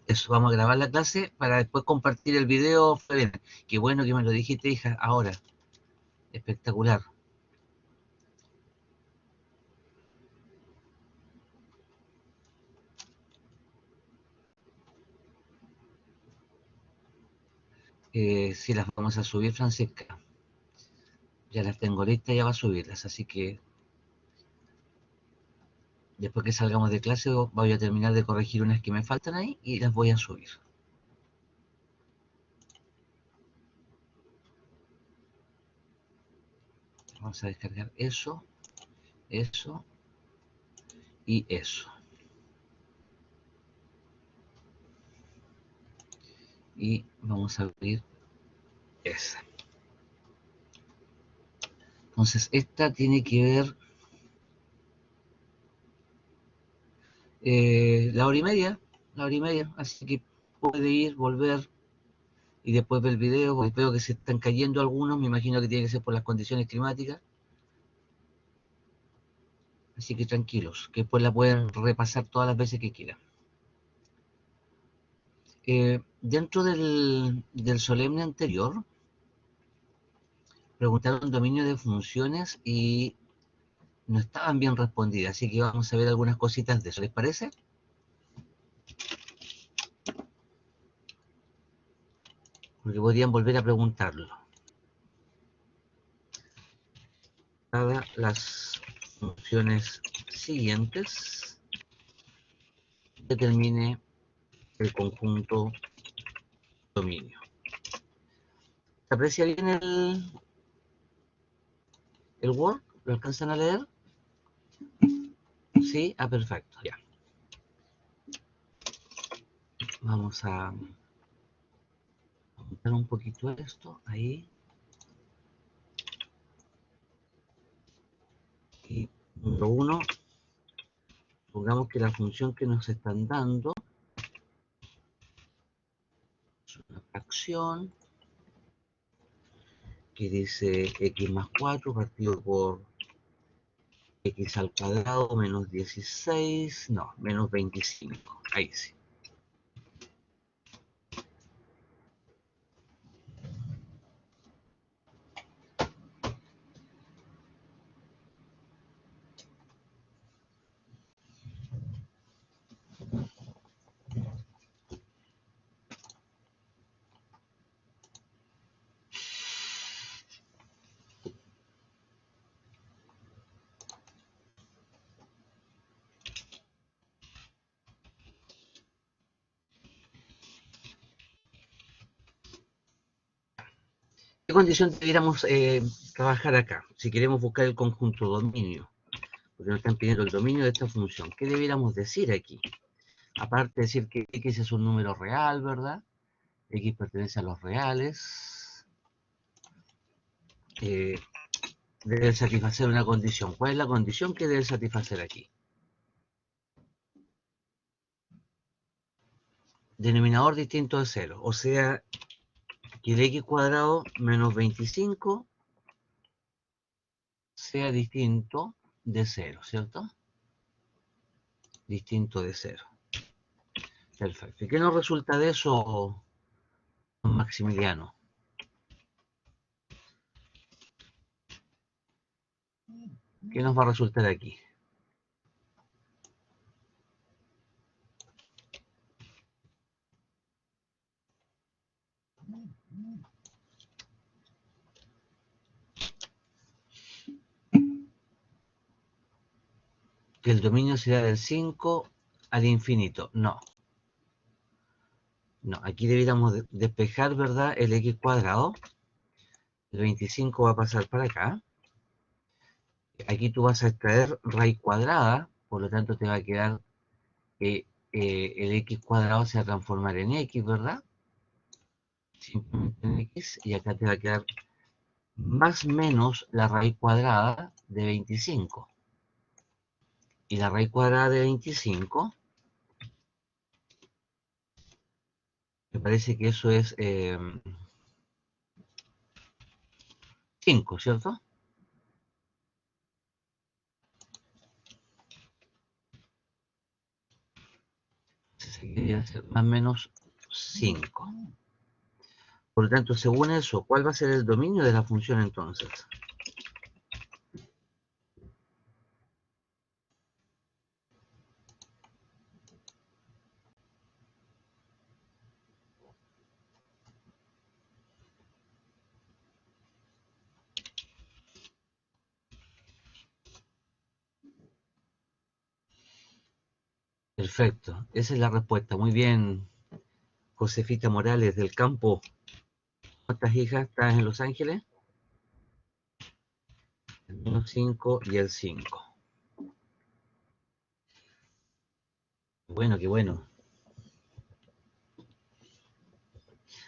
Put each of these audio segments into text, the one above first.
Eso, vamos a grabar la clase para después compartir el video. Qué bueno que me lo dijiste, hija, ahora. Espectacular. Sí, las vamos a subir, Francesca. Ya las tengo listas, ya va a subirlas, así que después que salgamos de clase voy a terminar de corregir unas que me faltan ahí y las voy a subir. Vamos a descargar eso, eso y eso. Y vamos a abrir esa. Entonces, esta tiene que ver la hora y media, así que puede ir, volver y después ver el video, porque veo que se están cayendo algunos, me imagino que tiene que ser por las condiciones climáticas, así que tranquilos, que después la pueden repasar todas las veces que quieran. Dentro del solemne anterior, preguntaron dominio de funciones y no estaban bien respondidas, así que vamos a ver algunas cositas de eso, ¿les parece? Porque podrían volver a preguntarlo. Dada las funciones siguientes, determine el conjunto dominio. ¿Se aprecia bien el Word? ¿Lo alcanzan a leer? Sí, perfecto, ya. Vamos a aumentar un poquito esto, ahí. Y número 1, pongamos que la función que nos están dando es una fracción que dice x más 4 partido por x al cuadrado menos 16, no, menos 25, ahí sí. ¿Qué condición deberíamos trabajar acá? Si queremos buscar el conjunto dominio, porque nos están pidiendo el dominio de esta función, ¿qué deberíamos decir aquí? Aparte de decir que x es un número real, ¿verdad? X pertenece a los reales. Debe satisfacer una condición. ¿Cuál es la condición que debe satisfacer aquí? Denominador distinto de 0. O sea, que el x cuadrado menos 25 sea distinto de 0, ¿cierto? Distinto de 0. Perfecto. ¿Y qué nos resulta de eso, Maximiliano? ¿Qué nos va a resultar aquí? Que el dominio será del 5 al infinito. No. No, aquí deberíamos despejar, ¿verdad? El x cuadrado. El 25 va a pasar para acá. Aquí tú vas a extraer raíz cuadrada, por lo tanto te va a quedar el x cuadrado se va a transformar en x, ¿verdad? Simplemente en x, y acá te va a quedar más menos la raíz cuadrada de 25. Y la raíz cuadrada de 25, me parece que eso es 5, ¿cierto? Entonces aquí Viene a ser más o menos 5. Por lo tanto, según eso, ¿cuál va a ser el dominio de la función entonces? Perfecto, esa es la respuesta. Muy bien, Josefita Morales del campo. ¿Cuántas hijas estás en Los Ángeles? El menos 5 y el 5. Bueno, qué bueno.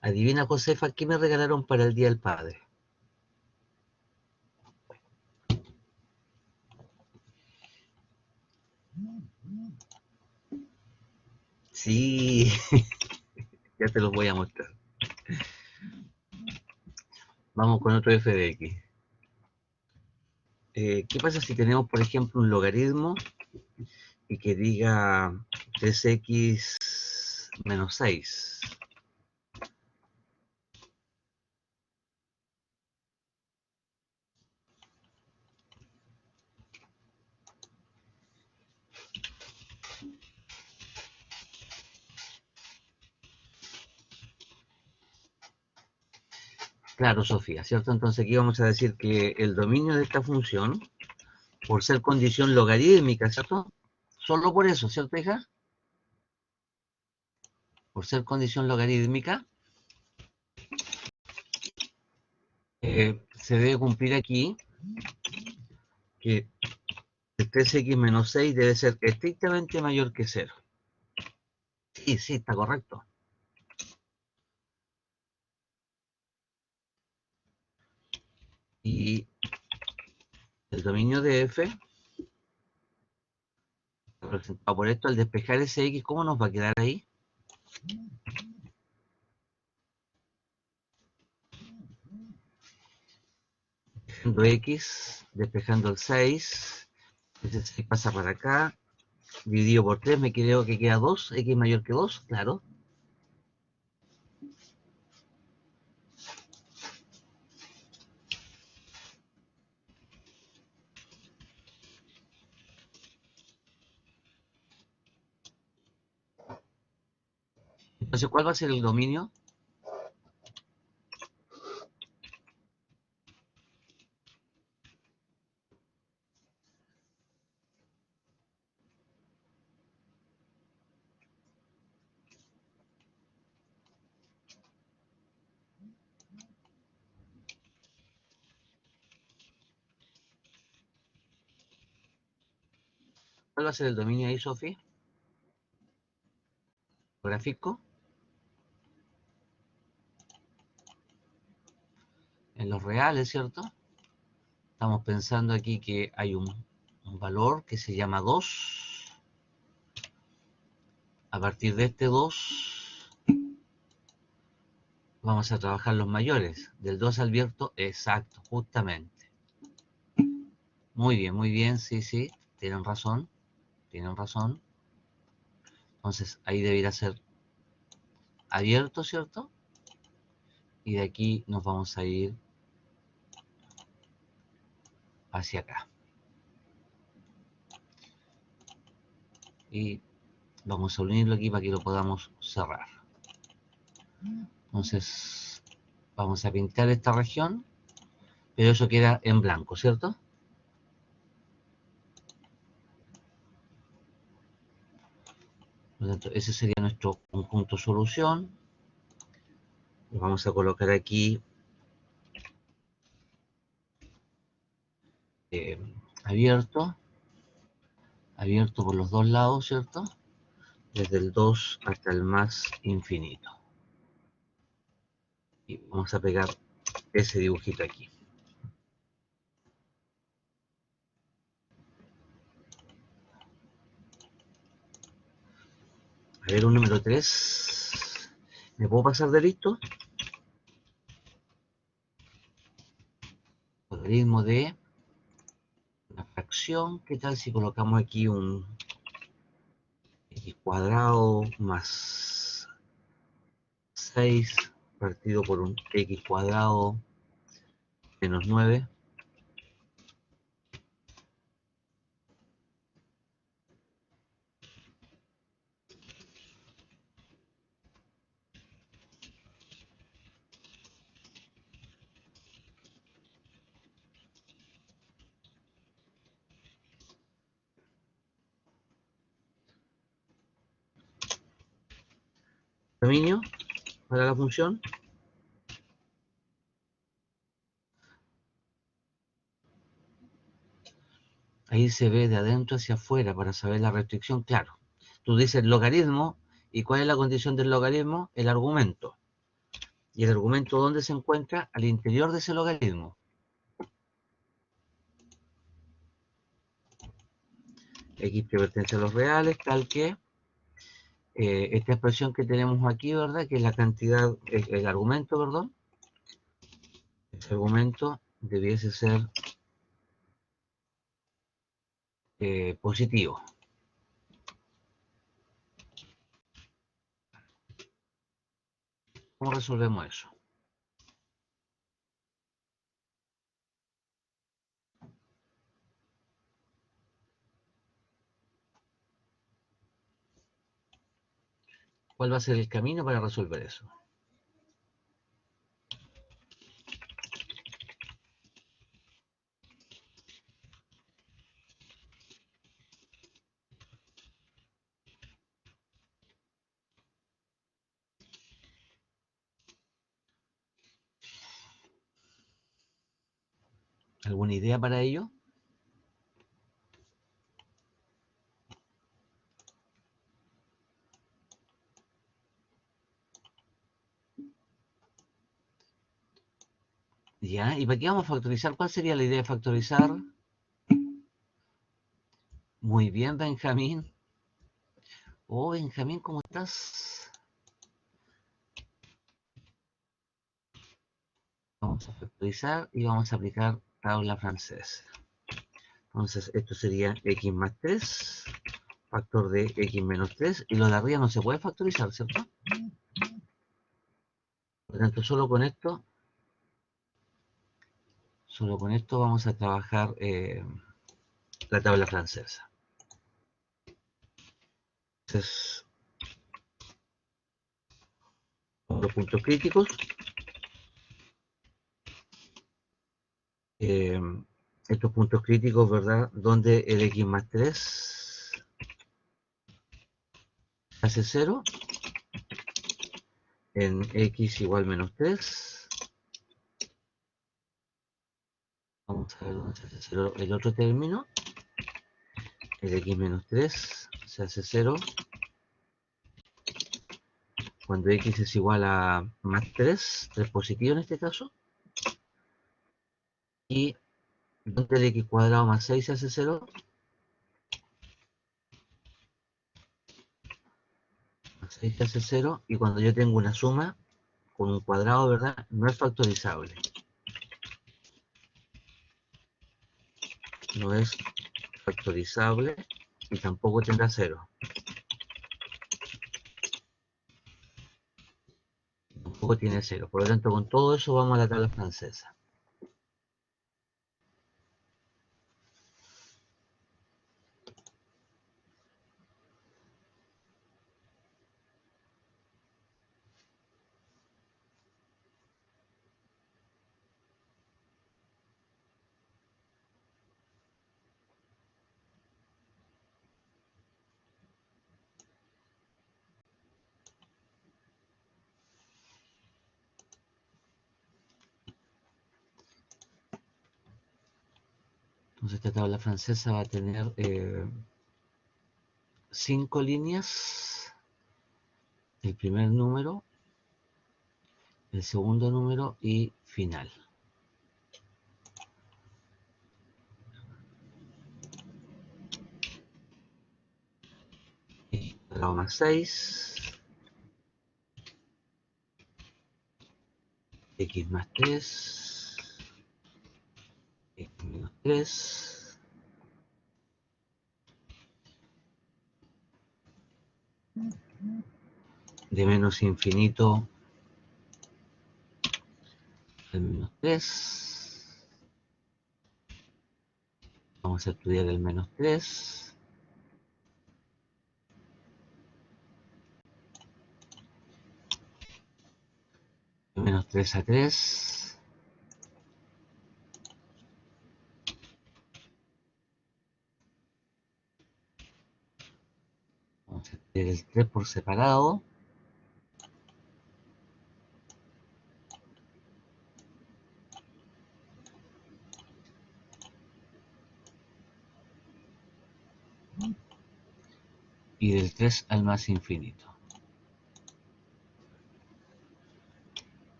Adivina, Josefa, ¿qué me regalaron para el Día del Padre? Sí, ya te los voy a mostrar. Vamos con otro f de x. ¿Qué pasa si tenemos, por ejemplo, un logaritmo y que diga 3x menos 6? Claro, Sofía, ¿cierto? Entonces aquí vamos a decir que el dominio de esta función, por ser condición logarítmica, ¿cierto? Solo por eso, ¿cierto, hija? Por ser condición logarítmica, se debe cumplir aquí que el 3x menos 6 debe ser estrictamente mayor que 0. Sí, sí, está correcto. Y el dominio de f, representado por esto, al despejar ese x, ¿cómo nos va a quedar ahí? Despejando x, despejando el 6, ese 6 pasa para acá, dividido por 3, me creo que queda 2, x mayor que 2, claro. Entonces, ¿cuál va a ser el dominio? ¿Cuál va a ser el dominio ahí, Sofi? Gráfico. En los reales, ¿cierto? Estamos pensando aquí que hay un valor que se llama 2. A partir de este 2 vamos a trabajar los mayores. Del 2 al abierto, exacto, justamente. Muy bien, sí, sí, tienen razón, tienen razón. Entonces ahí debería ser abierto, ¿cierto? Y de aquí nos vamos a ir hacia acá. Y vamos a unirlo aquí para que lo podamos cerrar. Entonces vamos a pintar esta región, pero eso queda en blanco, ¿cierto? Por lo tanto, ese sería nuestro conjunto solución. Lo vamos a colocar aquí eh, abierto, abierto por los dos lados, ¿cierto? Desde el 2 hasta el más infinito. Y vamos a pegar ese dibujito aquí. A ver, un número 3. ¿Me puedo pasar de listo? Logaritmo de una fracción. ¿Qué tal si colocamos aquí un x cuadrado más 6 partido por un x cuadrado menos 9. Dominio para la función. Ahí se ve de adentro hacia afuera para saber la restricción. Claro, tú dices logaritmo, ¿y cuál es la condición del logaritmo? El argumento. ¿Y el argumento dónde se encuentra? Al interior de ese logaritmo. X que pertenece a los reales, tal que esta expresión que tenemos aquí, ¿verdad? Que es la cantidad, el argumento, perdón. Ese argumento debiese ser positivo. ¿Cómo resolvemos eso? ¿Cuál va a ser el camino para resolver eso? ¿Alguna idea para ello? Ya, ¿y para qué vamos a factorizar? ¿Cuál sería la idea de factorizar? Muy bien, Benjamín. Oh, Benjamín, ¿cómo estás? Vamos a factorizar y vamos a aplicar tabla francesa. Entonces, esto sería x más 3, factor de x menos 3, y lo de arriba no se puede factorizar, ¿cierto? Por lo tanto, solo con esto vamos a trabajar la tabla francesa. Entonces, los puntos críticos. Estos puntos críticos, ¿verdad? Donde el x más 3 hace 0, en x igual menos 3. Vamos a ver dónde se hace 0 el otro término. El x menos 3 se hace 0 cuando x es igual a más 3 positivo en este caso. Y donde el x cuadrado más 6 se hace 0, más 6 se hace 0, y cuando yo tengo una suma con un cuadrado, ¿verdad? No es factorizable. No es factorizable y tampoco tendrá 0. Tampoco tiene 0. Por lo tanto, con todo eso vamos a la tabla francesa. Entonces esta tabla francesa va a tener 5 líneas. El primer número, el segundo número y final. X cuadrado más 6. X más 3. X menos 3. de menos infinito al menos 3. Vamos a estudiar el menos 3. De menos 3 a 3. Vamos a estudiar el 3 por separado. Y del 3 al más infinito.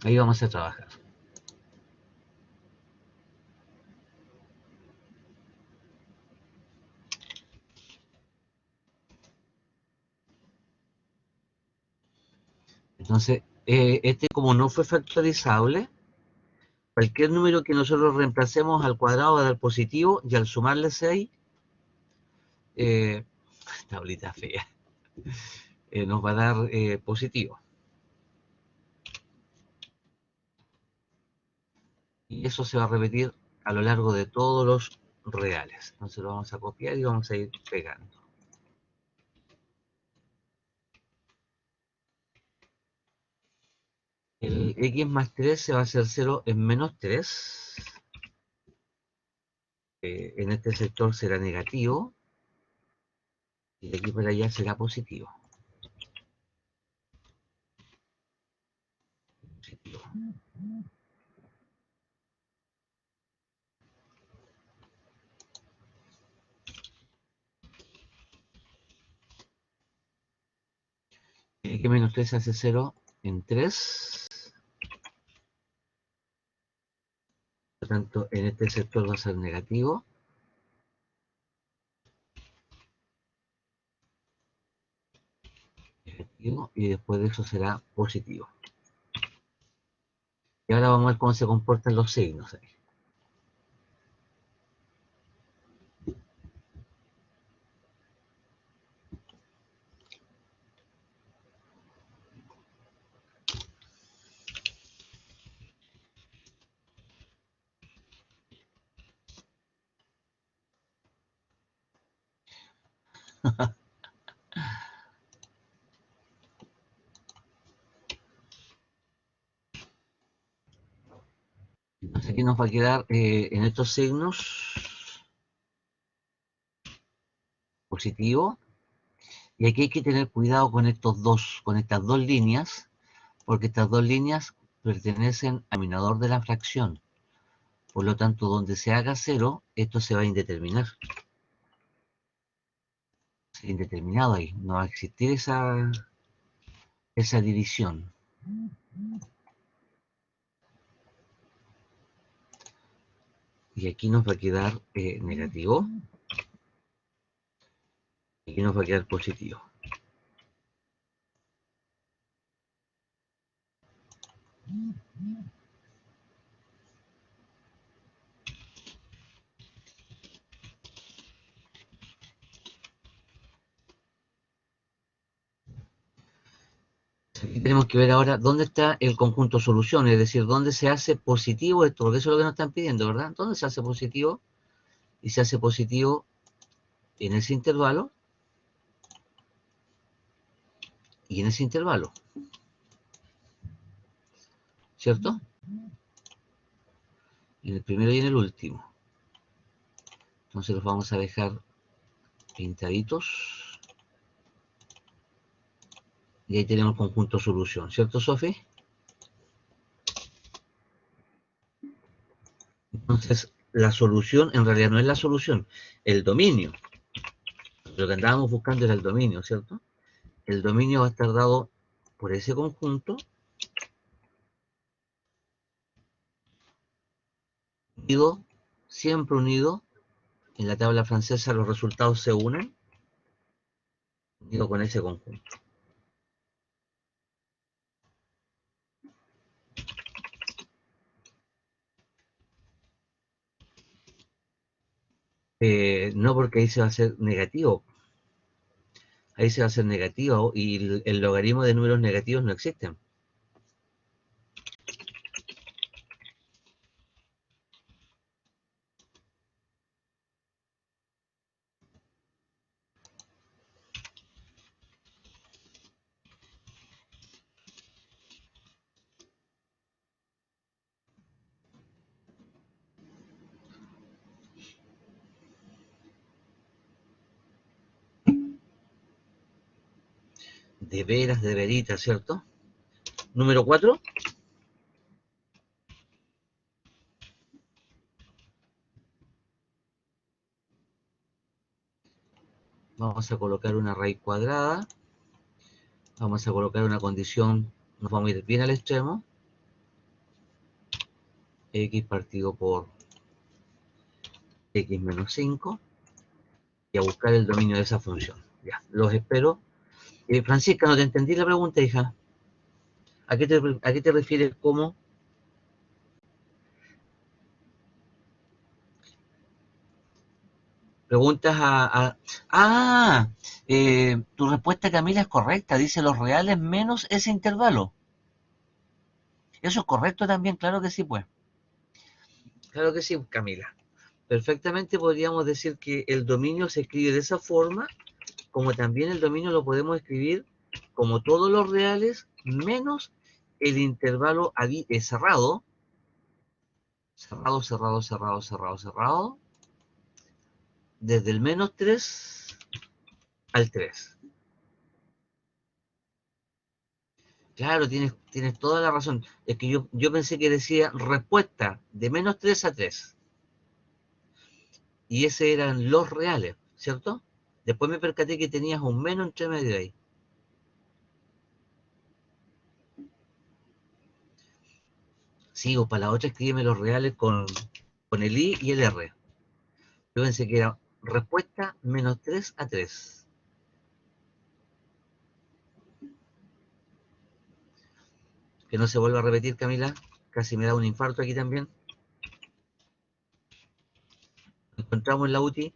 Ahí vamos a trabajar. Entonces, este como no fue factorizable, cualquier número que nosotros reemplacemos al cuadrado va a dar positivo y al sumarle 6, eh, tablita fea, nos va a dar positivo. Y eso se va a repetir a lo largo de todos los reales. Entonces lo vamos a copiar y vamos a ir pegando. El x más 3 se va a hacer 0 en menos 3. En este sector será negativo. Y de aquí para allá será positivo. Positivo. X menos 3 se hace 0 en 3. Por lo tanto, en este sector va a ser negativo. Negativo. Y después de eso será positivo. Y ahora vamos a ver cómo se comportan los signos ahí. Entonces aquí nos va a quedar en estos signos positivo. Y aquí hay que tener cuidado con estas dos líneas, porque estas dos líneas pertenecen al denominador de la fracción. Por lo tanto, donde se haga 0, esto se va a indeterminar. Es indeterminado ahí, no va a existir esa división. Y aquí nos va a quedar negativo. Y aquí nos va a quedar positivo. Aquí tenemos que ver ahora dónde está el conjunto solución, es decir, dónde se hace positivo esto, porque eso es lo que nos están pidiendo, ¿verdad? ¿Dónde se hace positivo? Y se hace positivo en ese intervalo y en ese intervalo, ¿cierto? En el primero y en el último. Entonces los vamos a dejar pintaditos. Y ahí tenemos conjunto solución, ¿cierto, Sofi? Entonces, la solución en realidad no es la solución, el dominio. Lo que andábamos buscando era el dominio, ¿cierto? El dominio va a estar dado por ese conjunto, unido, siempre unido. En la tabla francesa los resultados se unen, unido con ese conjunto. No, porque ahí se va a hacer negativo. Ahí se va a hacer negativo y el logaritmo de números negativos no existen. De veras, de veritas, ¿cierto? Número 4. Vamos a colocar una raíz cuadrada. Vamos a colocar una condición. Nos vamos a ir bien al extremo. X partido por X menos 5. Y a buscar el dominio de esa función. Ya, los espero. Francisca, no te entendí la pregunta, hija. ¿A qué te refieres como? Preguntas Ah, tu respuesta, Camila, es correcta. Dice los reales menos ese intervalo. ¿Eso es correcto también? Claro que sí, pues. Claro que sí, Camila. Perfectamente podríamos decir que el dominio se escribe de esa forma, como también el dominio lo podemos escribir como todos los reales menos el intervalo cerrado, cerrado, cerrado, cerrado, cerrado, cerrado, desde el menos 3 al 3. Claro, tienes toda la razón. Es que yo pensé que decía respuesta de menos 3 a 3. Y ese eran los reales, ¿cierto? Después me percaté que tenías un menos entre medio ahí. Sí, o para la otra escríbeme los reales con el I y el R. Yo pensé que era respuesta menos 3 a 3. Que no se vuelva a repetir, Camila. Casi me da un infarto aquí también. Nos encontramos en la UTI.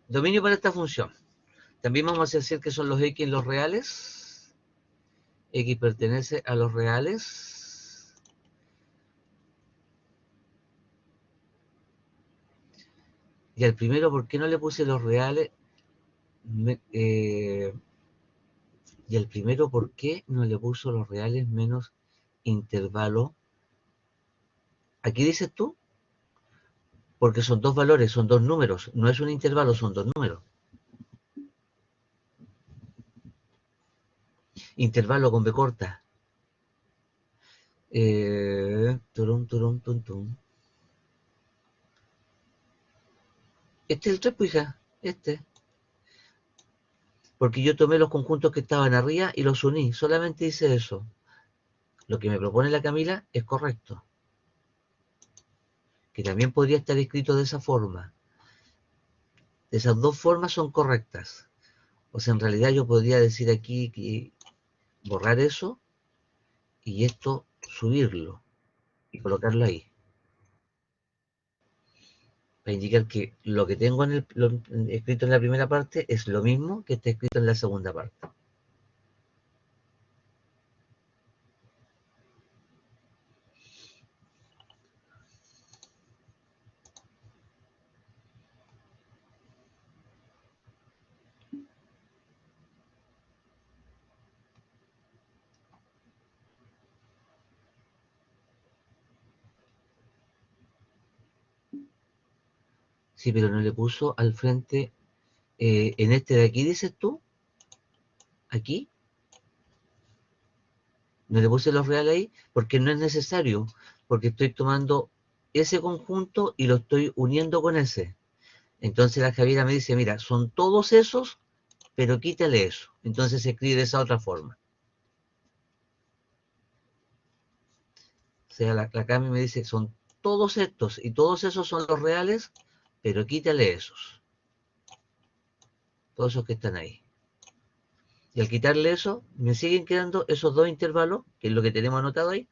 Dominio para esta función. También vamos a decir que son los X en los reales. X pertenece a los reales. Y al primero, ¿por qué no le puse los reales? Y al primero, ¿por qué no le puso los reales menos intervalo? Aquí dices tú, porque son dos valores, son dos números. No es un intervalo, son dos números. Intervalo con B corta. Turum, turum, tum, tum. Este es el 3, pues, hija. Este. Porque yo tomé los conjuntos que estaban arriba y los uní. Solamente hice eso. Lo que me propone la Camila es correcto. Que también podría estar escrito de esa forma. Esas dos formas son correctas. O sea, en realidad yo podría decir aquí que borrar eso y esto subirlo y colocarlo ahí. Para indicar que lo que tengo escrito en la primera parte es lo mismo que está escrito en la segunda parte. Sí, pero no le puso al frente, en este de aquí, dices tú, aquí, no le puse los reales ahí, porque no es necesario, porque estoy tomando ese conjunto y lo estoy uniendo con ese. Entonces la Javiera me dice, mira, son todos esos, pero quítale eso. Entonces se escribe de esa otra forma. O sea, la Cami me dice, son todos estos y todos esos son los reales, pero quítale esos. Todos esos que están ahí. Y al quitarle eso, me siguen quedando esos dos intervalos, que es lo que tenemos anotado ahí.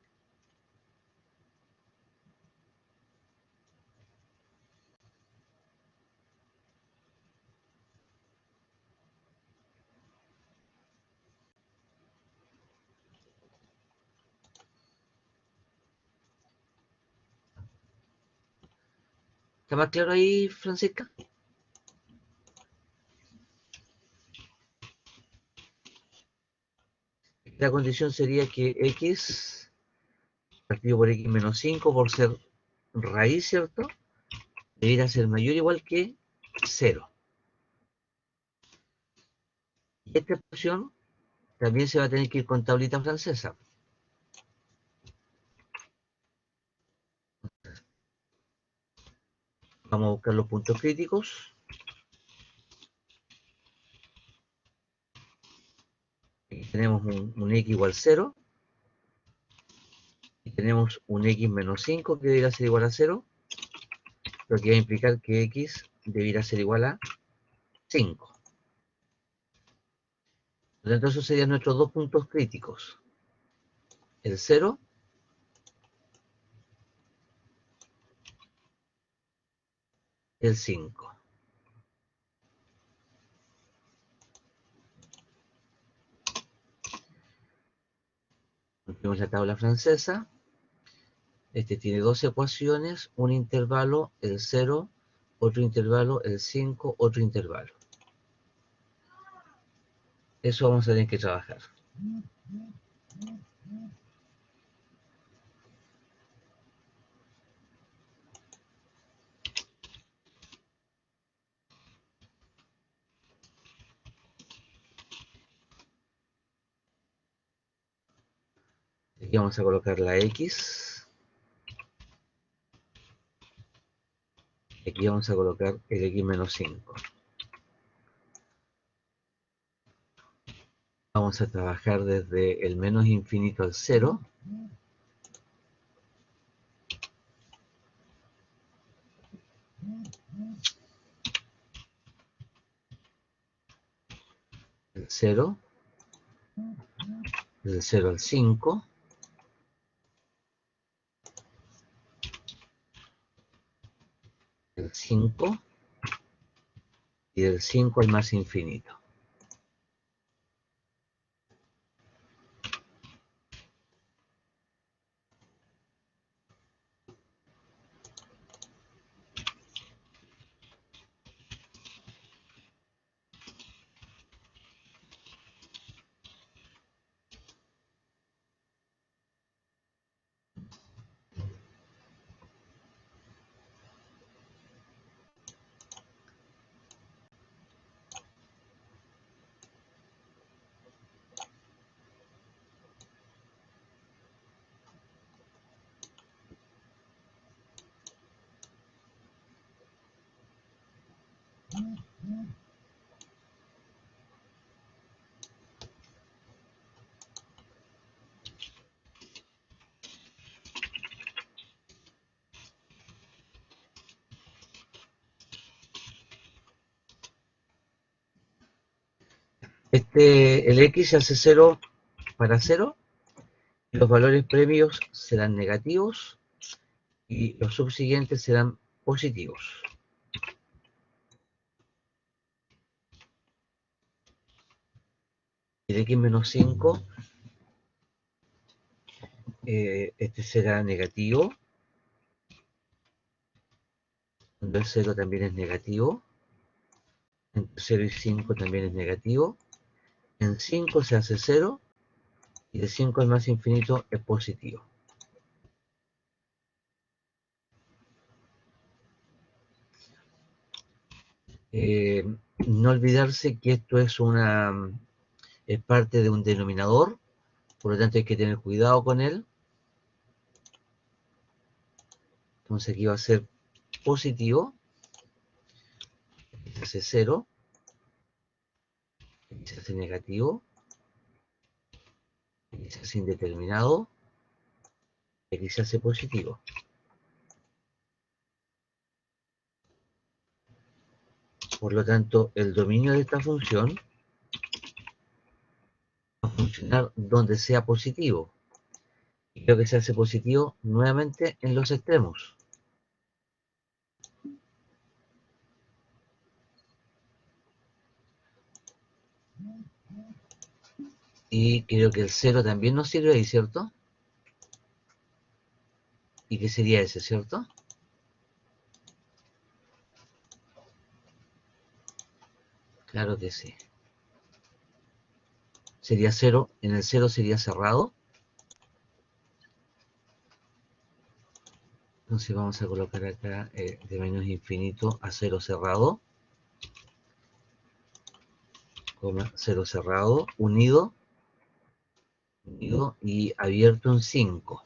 ¿Está más claro ahí, Francisca? La condición sería que x partido por x menos 5 por ser raíz, ¿cierto? Debería ser mayor o igual que 0. Y esta expresión también se va a tener que ir con tablita francesa. Vamos a buscar los puntos críticos. Aquí tenemos un x igual 0. Y tenemos un x menos 5 que debería ser igual a 0. Lo que va a implicar que x debería ser igual a 5. Por lo tanto, esos serían nuestros dos puntos críticos. El 0 y el 5. Tenemos la tabla francesa. Este tiene dos ecuaciones, un intervalo, el 0, otro intervalo, el 5, otro intervalo. Eso vamos a tener que trabajar. Aquí vamos a colocar la x. Aquí vamos a colocar el x menos 5. Vamos a trabajar desde el menos infinito al 0. El 0. Del 0 al 5. El 5. Y del 5 al más infinito. El x se hace 0 para 0. Los valores premios serán negativos y los subsiguientes serán positivos. El x menos 5, este será negativo. Cuando el 0 también es negativo. Entre 0 y 5 también es negativo. En 5 se hace 0 y de 5 al más infinito es positivo. No olvidarse que esto es parte de un denominador, por lo tanto hay que tener cuidado con él. Entonces aquí va a ser positivo, aquí se hace 0, aquí se hace negativo, aquí se hace indeterminado, y aquí se hace positivo. Por lo tanto, el dominio de esta función funcionar donde sea positivo. Y creo que se hace positivo nuevamente en los extremos. Y creo que el 0 también nos sirve ahí, ¿cierto? ¿Y qué sería ese, cierto? Claro que sí. Sería 0, en el 0 sería cerrado. Entonces vamos a colocar acá de menos infinito a 0 cerrado, coma 0 cerrado, unido y abierto en 5.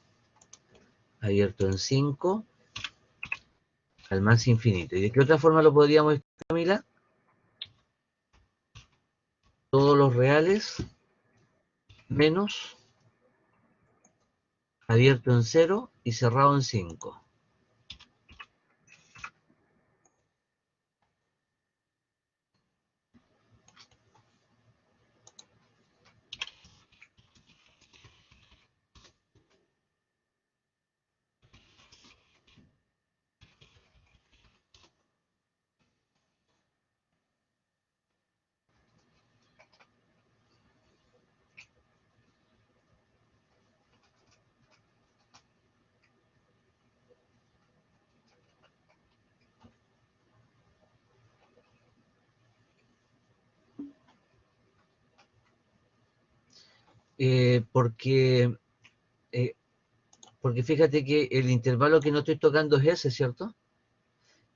Abierto en 5 al más infinito. ¿Y de qué otra forma lo podríamos escribir, Camila? Todos los reales menos abierto en 0 y cerrado en 5. Eh, porque, eh, porque fíjate que el intervalo que no estoy tocando es ese, ¿cierto?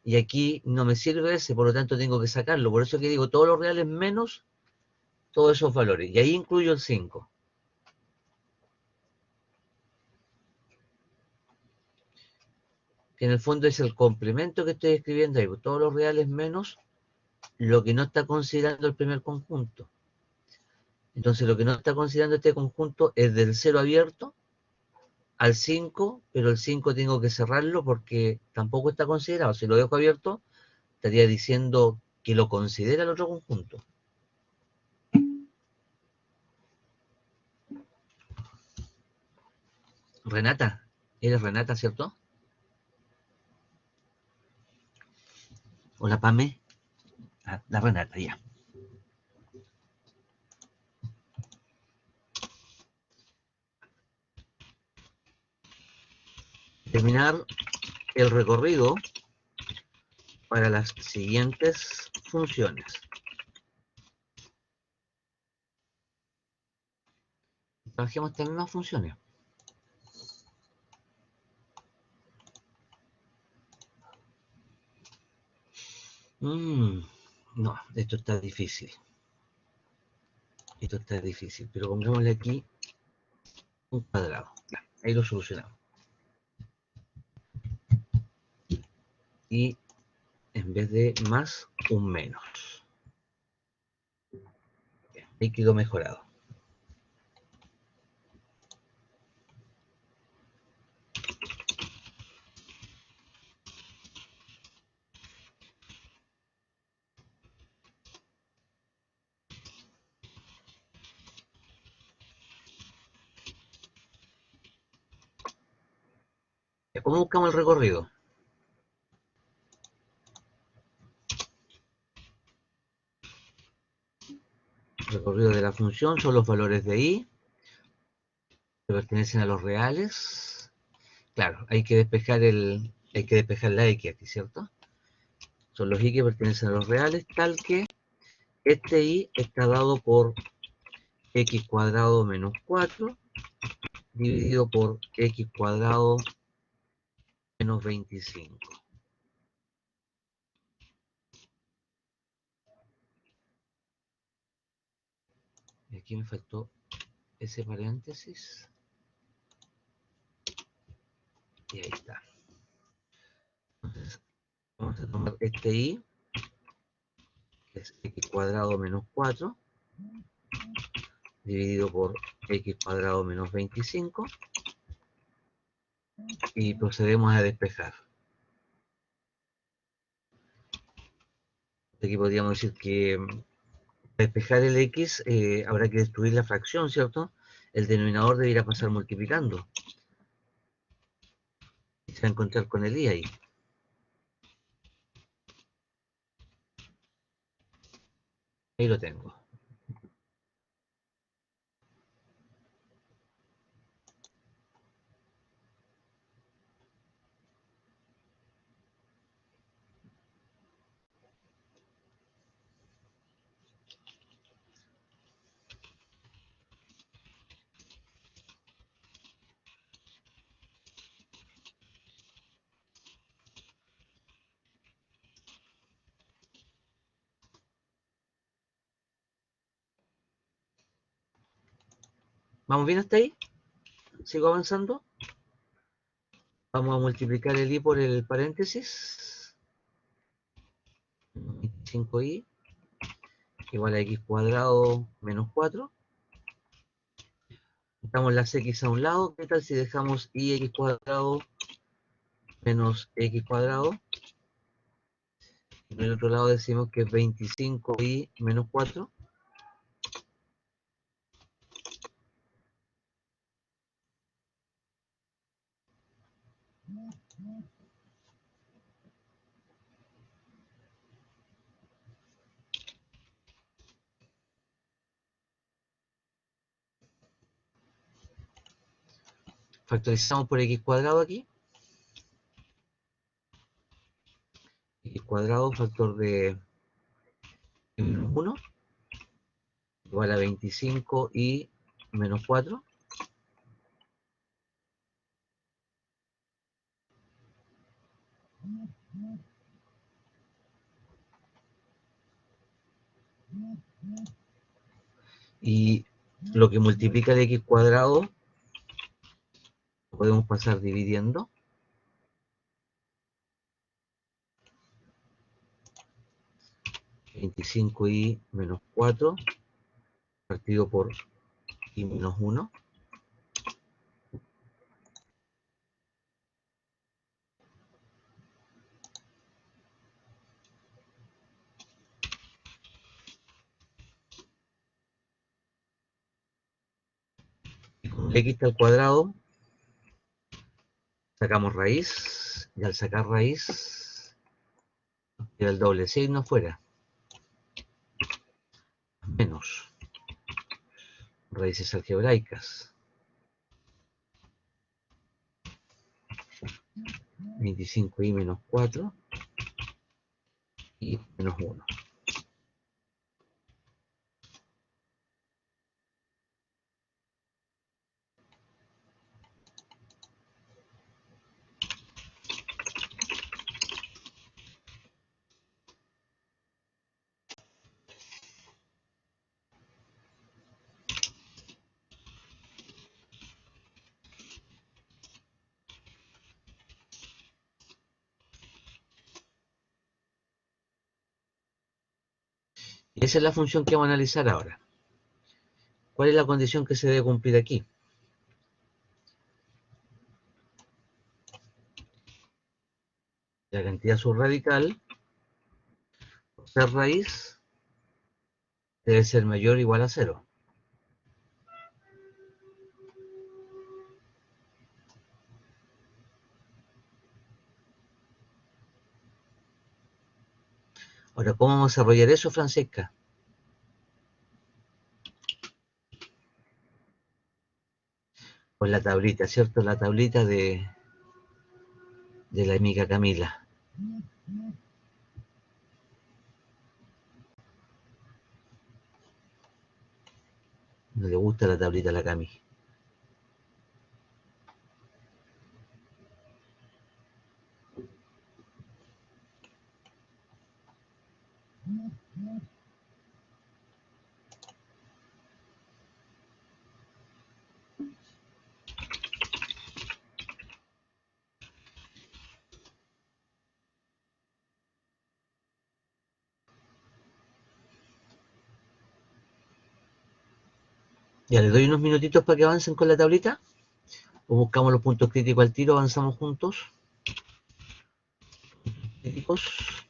Y aquí no me sirve ese, por lo tanto tengo que sacarlo. Por eso que digo todos los reales menos todos esos valores. Y ahí incluyo el 5. Que en el fondo es el complemento que estoy escribiendo ahí. Todos los reales menos lo que no está considerando el primer conjunto. Entonces lo que no está considerando este conjunto es del 0 abierto al 5, pero el 5 tengo que cerrarlo porque tampoco está considerado. Si lo dejo abierto, estaría diciendo que lo considera el otro conjunto. Renata, eres Renata, ¿cierto? Hola, Pame. Ah, la Renata, ya. Terminar el recorrido para las siguientes funciones. Trabajemos estas mismas funciones. No, esto está difícil. Esto está difícil, pero pongámosle aquí un cuadrado. Ya, ahí lo solucionamos. Y en vez de más, un menos. Bien, ahí quedó mejorado. ¿Cómo buscamos el recorrido? El recorrido de la función son los valores de i que pertenecen a los reales. Claro, hay que despejar la x aquí, ¿cierto? Son los i que pertenecen a los reales, tal que este i está dado por x cuadrado menos 4 dividido por x cuadrado menos 25. Y aquí me faltó ese paréntesis. Y ahí está. Entonces, vamos a tomar este i, que es x cuadrado menos 4, dividido por x cuadrado menos 25, y procedemos a despejar. Aquí podríamos decir que despejar el x habrá que destruir la fracción, ¿cierto? El denominador debería pasar multiplicando. Y se va a encontrar con el y ahí. Ahí lo tengo. ¿Vamos bien hasta ahí? ¿Sigo avanzando? Vamos a multiplicar el y por el paréntesis. 25y igual a x cuadrado menos 4. Dejamos las x a un lado. ¿Qué tal si dejamos y x cuadrado menos x cuadrado? En el otro lado decimos que es 25y menos 4. Factorizamos por x cuadrado aquí. X cuadrado factor de 1 igual a 25y menos 4. Y lo que multiplica el x cuadrado lo podemos pasar dividiendo. 25y menos 4 partido por y menos 1. Y con el x al cuadrado sacamos raíz. Y al sacar raíz queda el doble signo afuera. Menos raíces algebraicas. 25y menos 4 y menos 1. Y esa es la función que vamos a analizar ahora. ¿Cuál es la condición que se debe cumplir aquí? La cantidad subradical por ser raíz debe ser mayor o igual a 0. Ahora, ¿cómo vamos a desarrollar eso, Francesca? Con la tablita, ¿cierto? La tablita de la amiga Camila. No le gusta la tablita a la Cami. Ya, le doy unos minutitos para que avancen con la tablita. O buscamos los puntos críticos al tiro, avanzamos juntos. Críticos.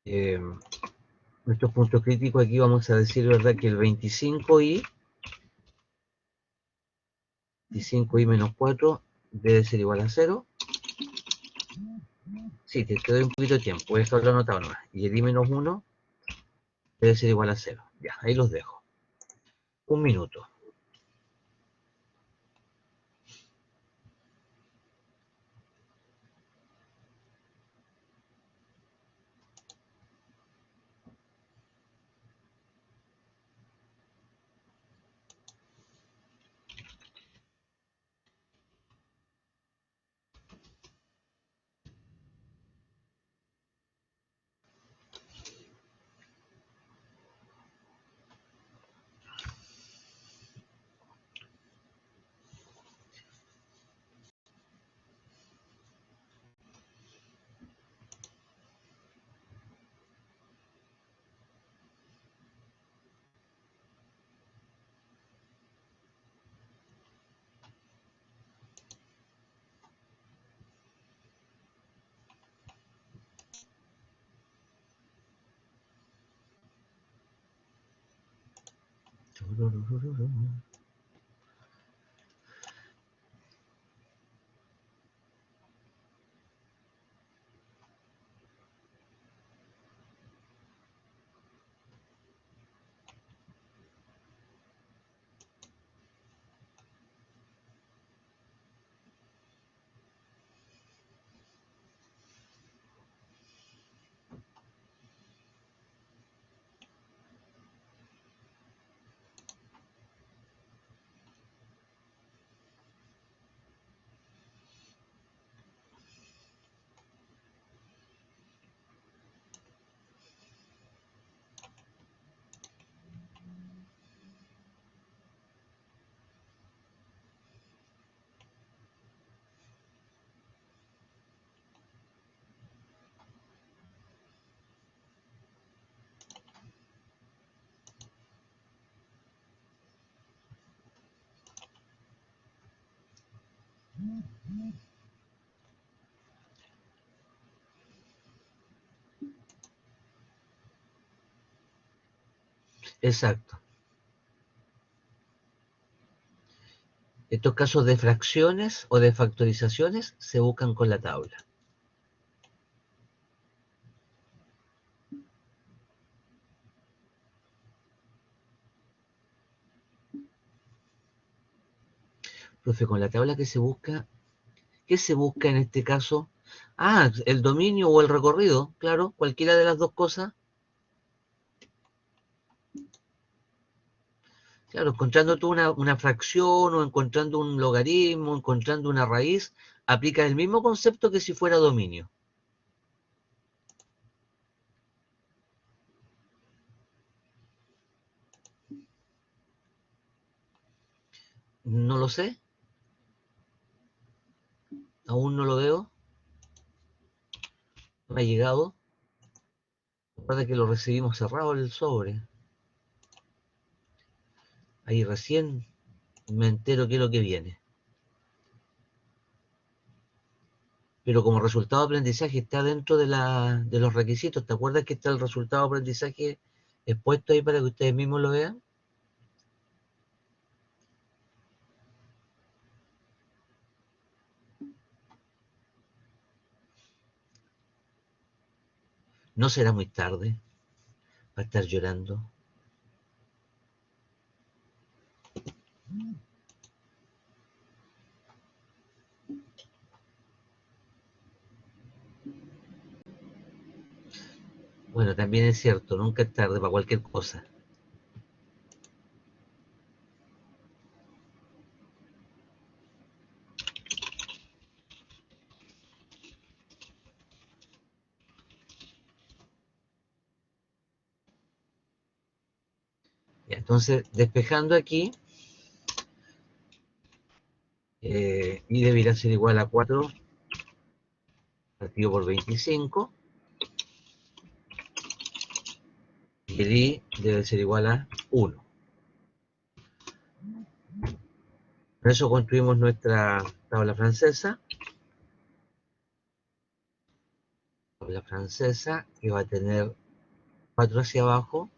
nuestros puntos críticos aquí vamos a decir, ¿verdad? Que el 25i menos 4 debe ser igual a 0. Sí, te doy un poquito de tiempo, esto lo he anotado nomás. Y el i menos 1 debe ser igual a 0. Ya, ahí los dejo. Un minuto. Exacto. Estos casos de fracciones o de factorizaciones se buscan con la tabla. Profe, con la tabla que se busca, ¿qué se busca en este caso? Ah, el dominio o el recorrido, claro, cualquiera de las dos cosas. Claro, encontrando tú una fracción o encontrando un logaritmo, encontrando una raíz, aplica el mismo concepto que si fuera dominio. No lo sé, aún no lo veo, no ha llegado. Recuerda que lo recibimos cerrado el sobre. Ahí recién me entero qué es lo que viene. Pero como resultado de aprendizaje está dentro de los requisitos. ¿Te acuerdas que está el resultado de aprendizaje expuesto ahí para que ustedes mismos lo vean? No será muy tarde para estar llorando. Bueno, también es cierto, nunca es tarde para cualquier cosa. Ya, entonces, despejando aquí, y debería ser igual a 4 partido por 25. Y el i debe ser igual a 1. Con eso construimos nuestra tabla francesa. Tabla francesa que va a tener 4 hacia abajo,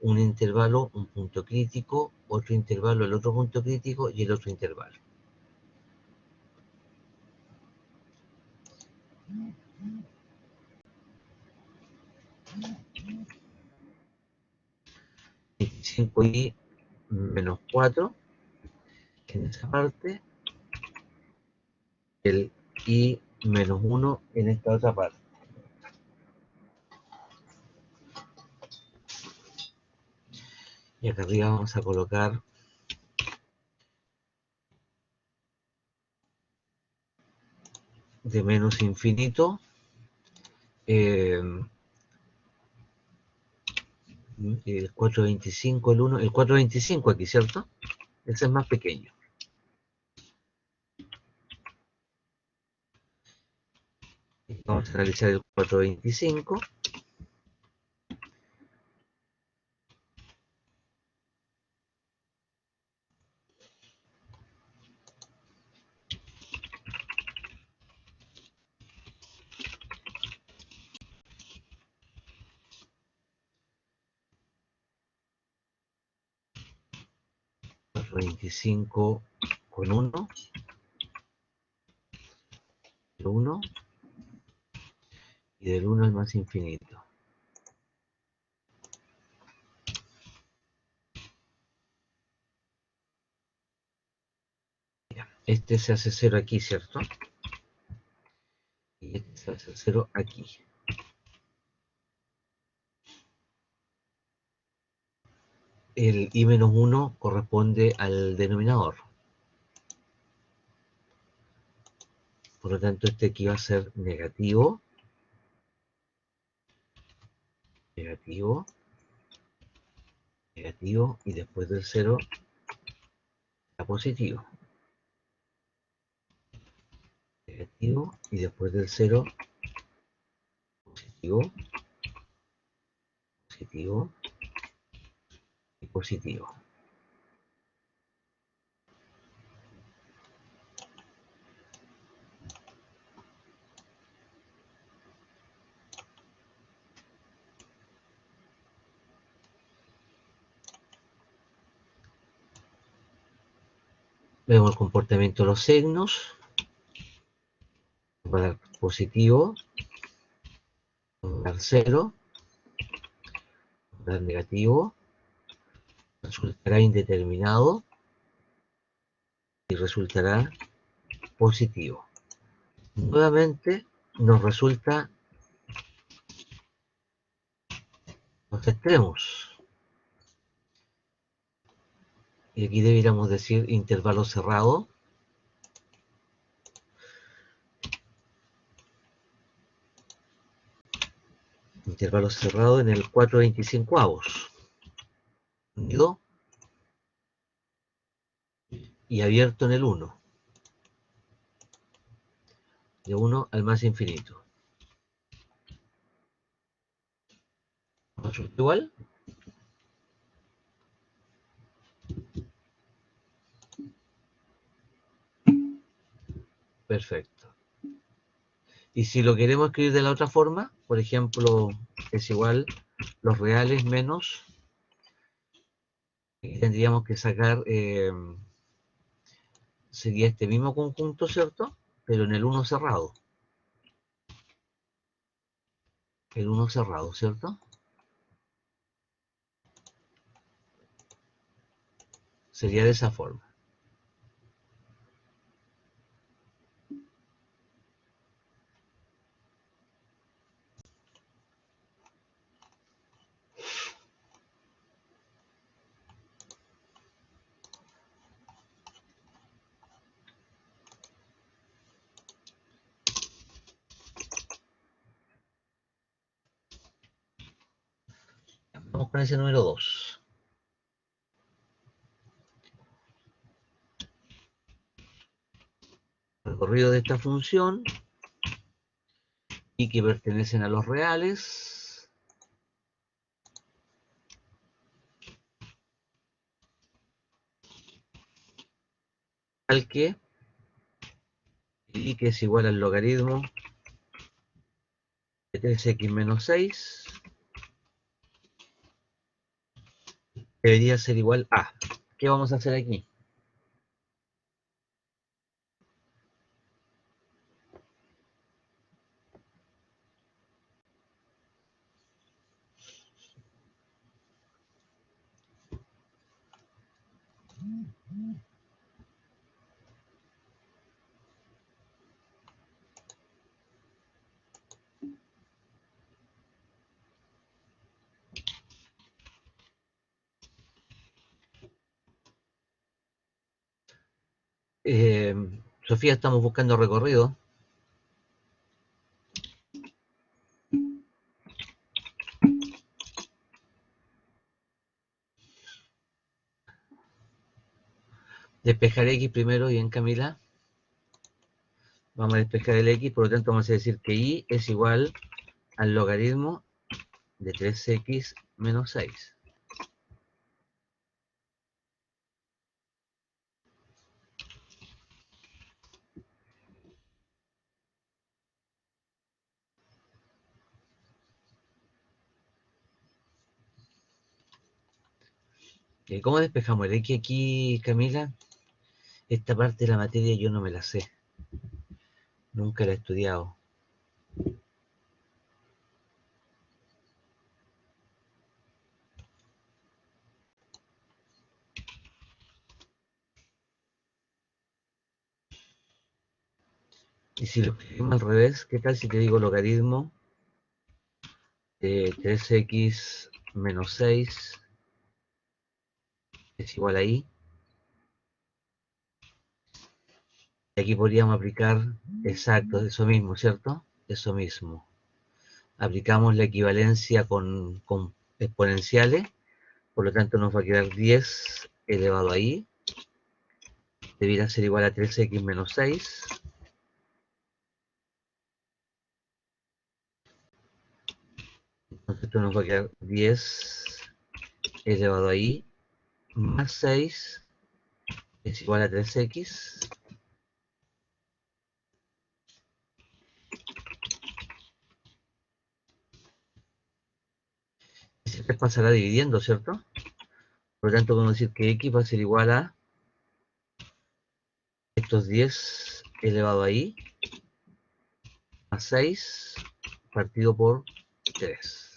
un intervalo, un punto crítico, otro intervalo, el otro punto crítico y el otro intervalo. Y menos 4 en esa parte, el y menos 1 en esta otra parte. Y acá arriba vamos a colocar de menos infinito el 425, el 1, el 425 aquí, ¿cierto? Ese es más pequeño. Vamos a realizar el 425. Cuatro 25 con 1, el 1, y del 1 al más infinito. Este se hace 0 aquí, ¿cierto? Y este se hace 0 aquí. El i menos 1 corresponde al denominador. Por lo tanto, este aquí va a ser negativo, negativo, negativo, y después del 0 está positivo. Negativo, y después del 0 positivo, positivo y positivo. Vemos el comportamiento de los signos. Va a dar positivo, va a dar 0, va a dar negativo, resultará indeterminado y resultará positivo. Nuevamente nos resulta los extremos. Y aquí deberíamos decir intervalo cerrado. Intervalo cerrado en el 4/25avos. Unido y abierto en el 1. De 1 al más infinito. ¿Resulta igual? Perfecto. Y si lo queremos escribir de la otra forma, por ejemplo, es igual los reales menos, tendríamos que sacar, sería este mismo conjunto, ¿cierto? Pero en el 1 cerrado. El 1 cerrado, ¿cierto? Sería de esa forma. Vamos con ese número 2. Recorrido de esta función y que pertenecen a los reales. Al que y que es igual al logaritmo de 3x menos 6 debería ser igual a. ¿Qué vamos a hacer aquí? Eh, Sofía, estamos buscando recorrido. Despejar x primero, bien Camila. Vamos a despejar el x, por lo tanto vamos a decir que y es igual al logaritmo de 3x menos 6. ¿Cómo despejamos el x aquí, Camila? Esta parte de la materia yo no me la sé. Nunca la he estudiado. Y si lo escribimos al revés, ¿qué tal si te digo logaritmo de 3x menos 6 es igual a y? Y aquí podríamos aplicar, exacto, eso mismo, ¿cierto? Eso mismo. Aplicamos la equivalencia con exponenciales, por lo tanto nos va a quedar 10 elevado a y, debiera ser igual a 3x menos 6. Entonces esto nos va a quedar 10 elevado a y más 6 es igual a 3x. Y se pasará dividiendo, ¿cierto? Por lo tanto, podemos decir que x va a ser igual a estos 10 elevado a y más 6 partido por 3.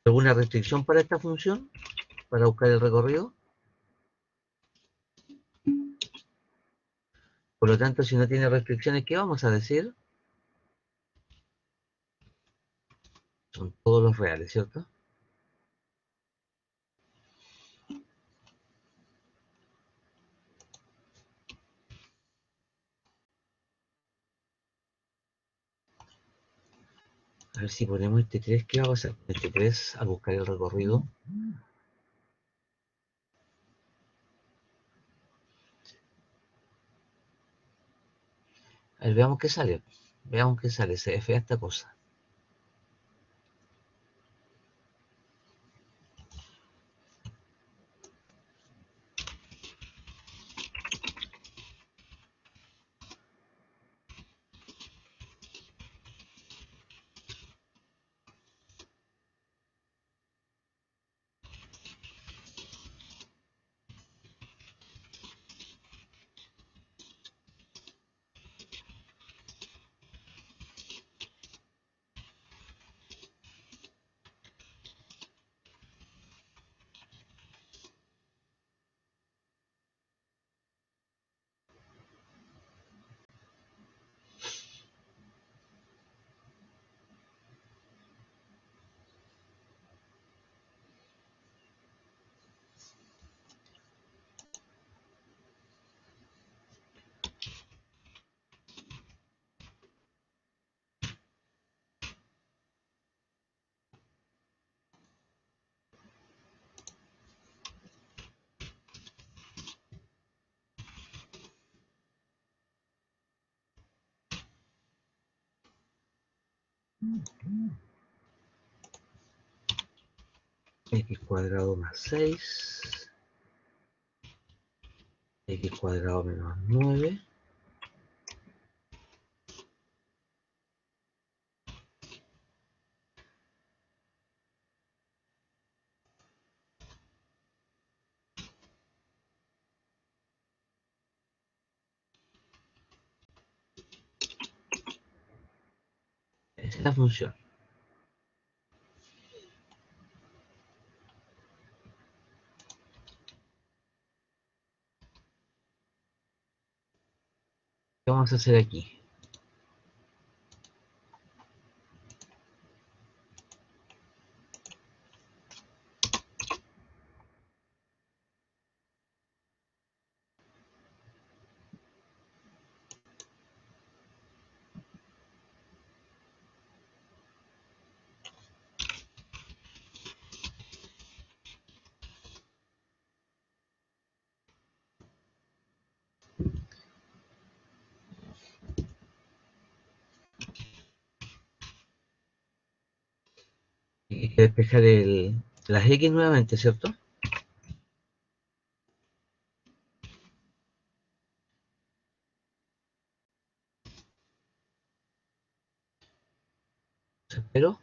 ¿Alguna restricción para esta función? Para buscar el recorrido. Por lo tanto, si no tiene restricciones, ¿qué vamos a decir? Son todos los reales, ¿cierto? A ver si ponemos este 3, ¿qué va a pasar con este 3 al buscar el recorrido? A ver, veamos qué sale. Veamos qué sale. Se ve fea esta cosa. X cuadrado más 6. X cuadrado menos 9. Esa es la función. ¿Qué vamos a hacer aquí? Hay que despejar las X nuevamente, ¿cierto? Espero.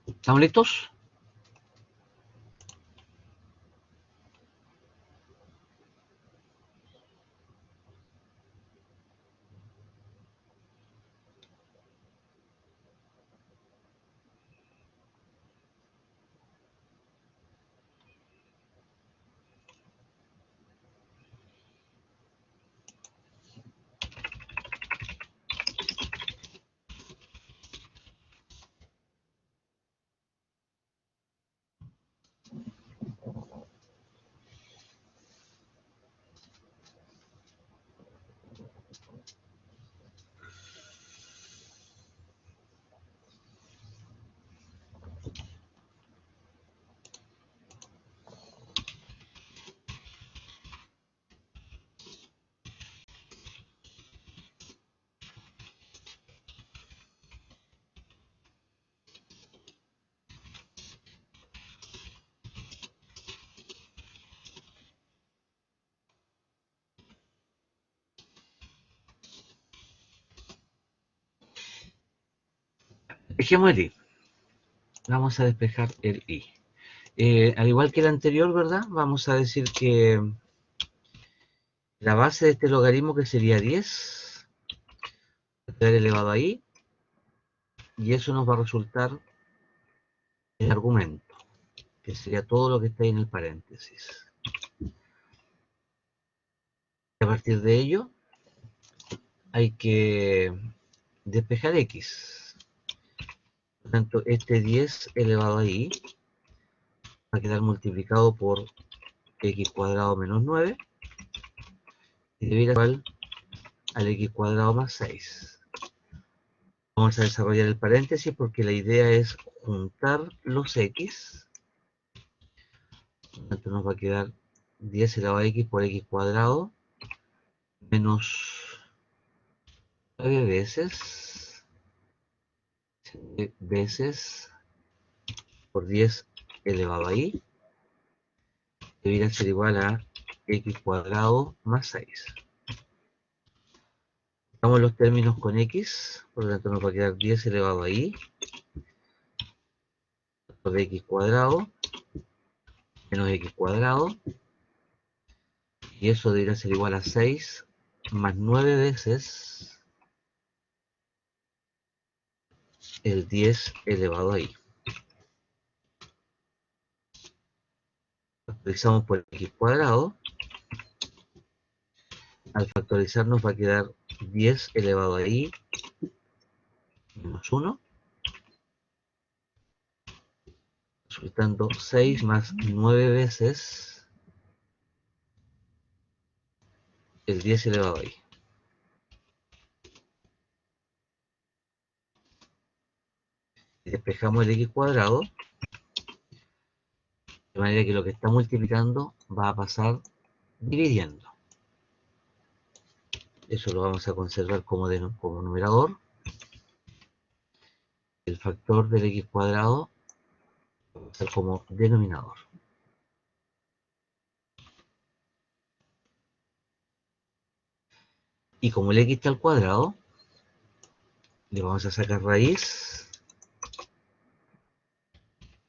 ¿Estamos listos? Dejemos el I. Vamos a despejar el I. Al igual que el anterior, ¿verdad? Vamos a decir que la base de este logaritmo, que sería 10, va a quedar elevado a I, y eso nos va a resultar el argumento, que sería todo lo que está ahí en el paréntesis. A partir de ello, hay que despejar X. Por lo tanto, este 10 elevado a I va a quedar multiplicado por X cuadrado menos 9, y debe ir igual al X cuadrado más 6. Vamos a desarrollar el paréntesis porque la idea es juntar los X. Por lo tanto, nos va a quedar 10 elevado a X por X cuadrado menos 9 veces por 10 elevado a I, debería ser igual a X cuadrado más 6. Damos los términos con X, por lo tanto nos va a quedar 10 elevado a I por X cuadrado menos X cuadrado, y eso debería ser igual a 6 más 9 veces el 10 elevado a I. Factorizamos por X cuadrado. Al factorizar nos va a quedar 10 elevado a I menos 1, resultando 6 más 9 veces el 10 elevado a i. Y despejamos el x cuadrado, de manera que lo que está multiplicando va a pasar dividiendo. Eso lo vamos a conservar como numerador. El factor del x cuadrado va a ser como denominador. Y como el x está al cuadrado, le vamos a sacar raíz.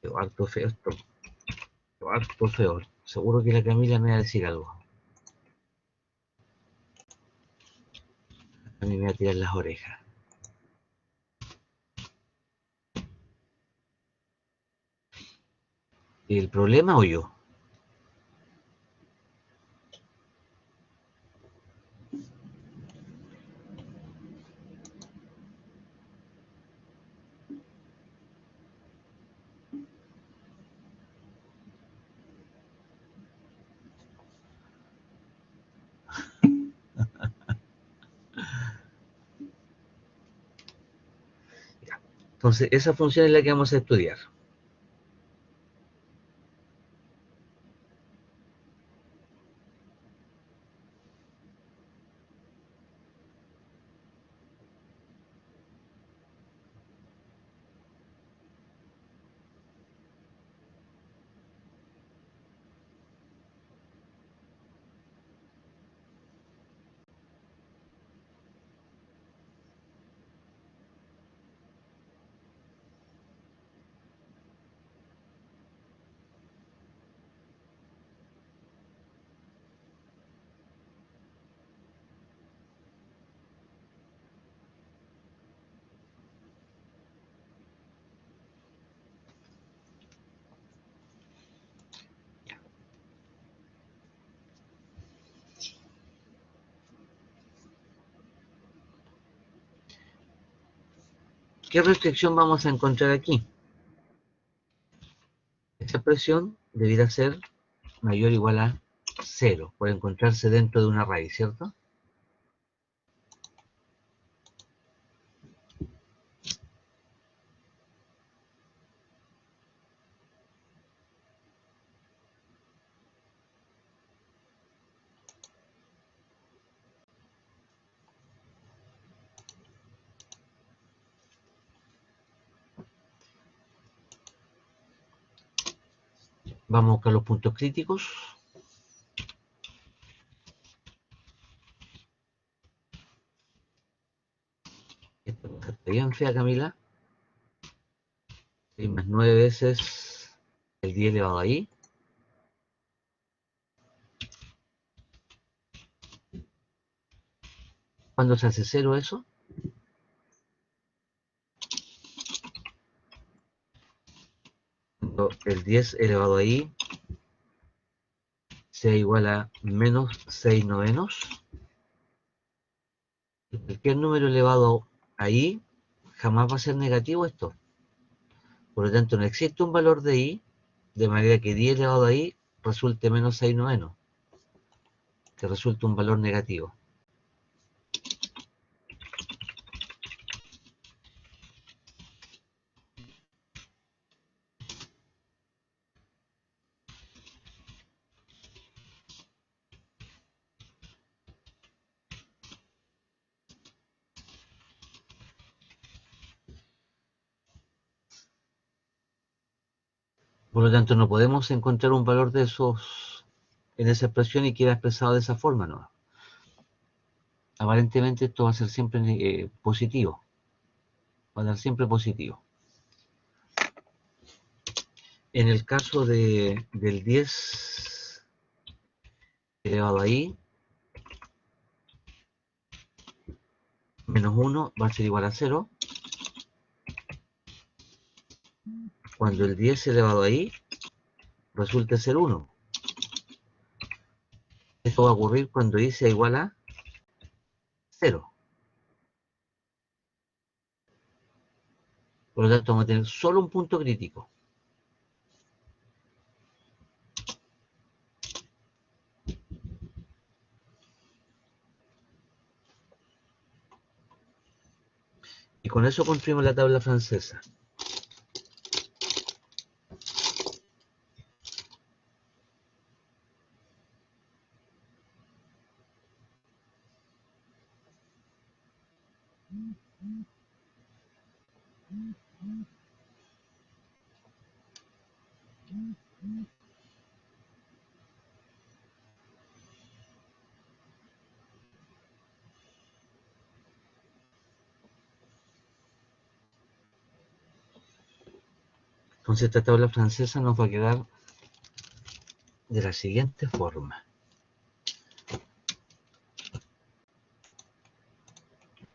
Quedó harto feo esto. Quedó harto feo. Seguro que la Camila me va a decir algo. A mí me va a tirar las orejas. ¿El problema o yo? Entonces, esa función es la que vamos a estudiar. ¿Qué restricción vamos a encontrar aquí? Esta expresión debiera ser mayor o igual a 0, por encontrarse dentro de una raíz, ¿cierto? Vamos a buscar los puntos críticos. Esta cosa está bien fea, Camila. 6 más 9 veces el 10 elevado a i. ¿Cuándo se hace 0 eso? Cuando el 10 elevado a i sea igual a menos 6 novenos. Y cualquier número elevado a i jamás va a ser negativo esto. Por lo tanto, no existe un valor de i de manera que 10 elevado a i resulte menos 6 novenos, que resulte un valor negativo. Por lo tanto, no podemos encontrar un valor de esos en esa expresión y queda expresado de esa forma, ¿no? Aparentemente esto va a ser siempre positivo. Va a dar siempre positivo. En el caso del 10 elevado a i, menos 1 va a ser igual a 0. Cuando el 10 elevado a i resulte ser 1. Esto va a ocurrir cuando i sea igual a 0. Por lo tanto, vamos a tener solo un punto crítico. Y con eso construimos la tabla francesa. Entonces esta tabla francesa nos va a quedar de la siguiente forma.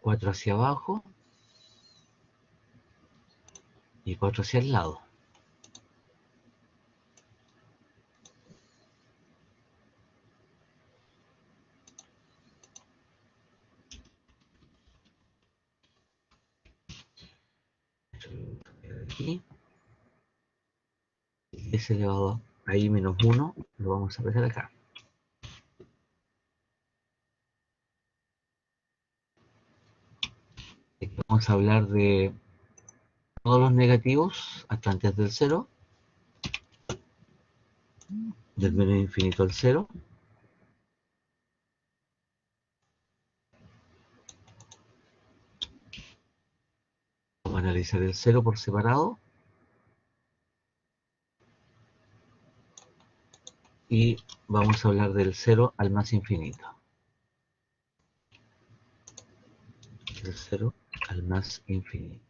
4 hacia abajo y 4 hacia el lado. Aquí. 10 elevado a i menos 1 lo vamos a dejar acá. Vamos a hablar de todos los negativos hasta antes del 0, del menos infinito al 0. Vamos a analizar el 0 por separado. Y vamos a hablar del 0 al más infinito. Del 0 al más infinito.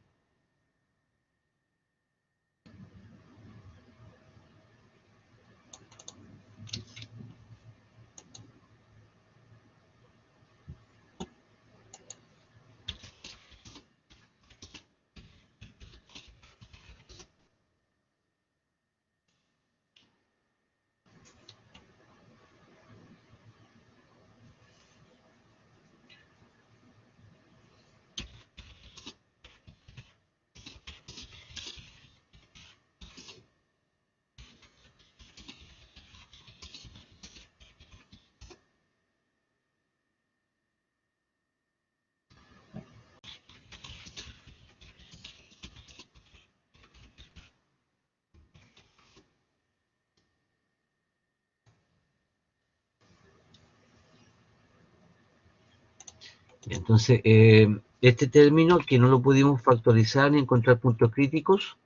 Entonces, este término que no lo pudimos factorizar ni encontrar puntos críticos,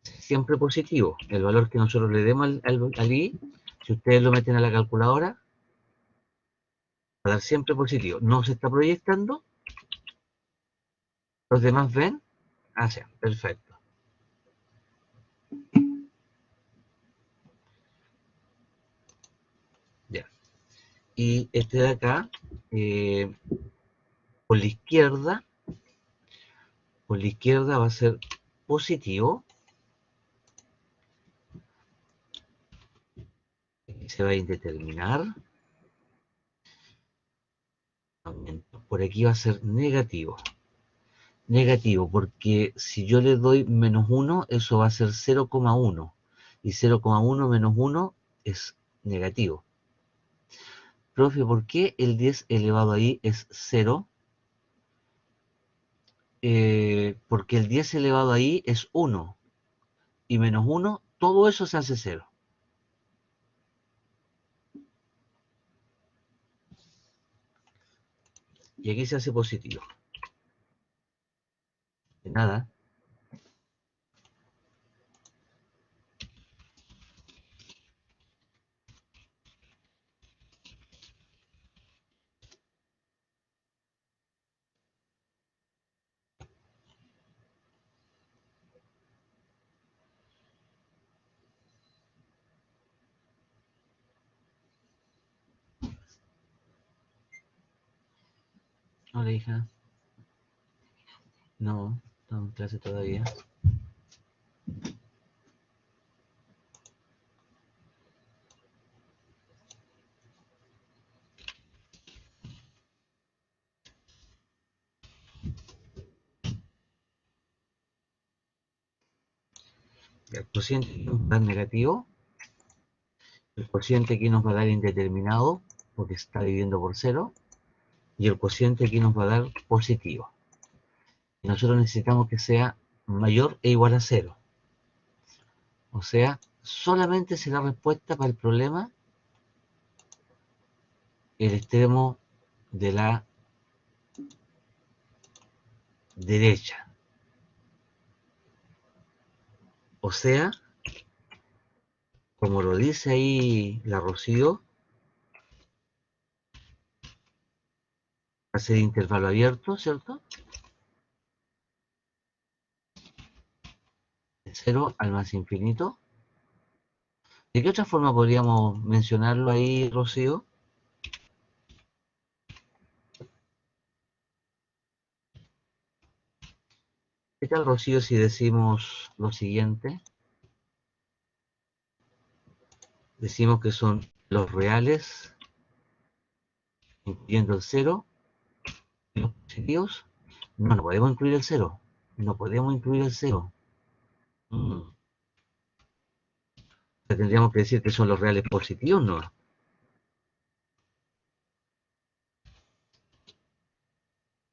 siempre positivo. El valor que nosotros le demos al i, si ustedes lo meten a la calculadora, va a dar siempre positivo. No se está proyectando. ¿Los demás ven? Ah, sí, perfecto. Ya. Y este de acá, por la izquierda va a ser positivo. Se va a indeterminar. Por aquí va a ser negativo. Negativo, porque si yo le doy menos 1, eso va a ser 0,1. Y 0,1 menos 1 es negativo. Profe, ¿por qué el 10 elevado ahí es 0? Porque el 10 elevado ahí es 1. Y menos 1, todo eso se hace 0. Y aquí se hace positivo. De nada. Hola, hija. No, estamos en clase todavía. El cociente aquí nos va a dar negativo, el cociente aquí nos va a dar indeterminado porque está dividiendo por cero, y el cociente aquí nos va a dar positivo. Y nosotros necesitamos que sea mayor e igual a cero. O sea, solamente será respuesta para el problema el extremo de la derecha. O sea, como lo dice ahí la Rocío, va a ser intervalo abierto, ¿cierto? De 0 al más infinito. ¿De qué otra forma podríamos mencionarlo ahí, Rocío? ¿Qué tal, Rocío, si decimos lo siguiente? Decimos que son los reales, incluyendo el cero, y los positivos. No, no podemos incluir el cero. No podemos incluir el cero. O sea, tendríamos que decir que son los reales positivos, ¿no?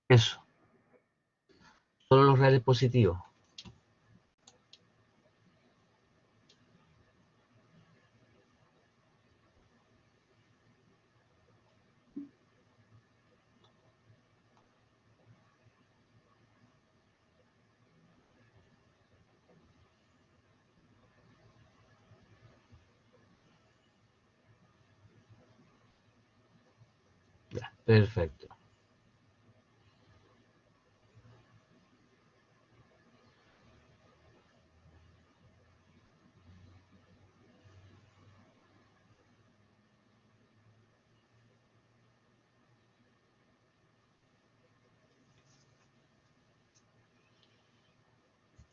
Eso, solo los reales positivos. Ya, perfecto.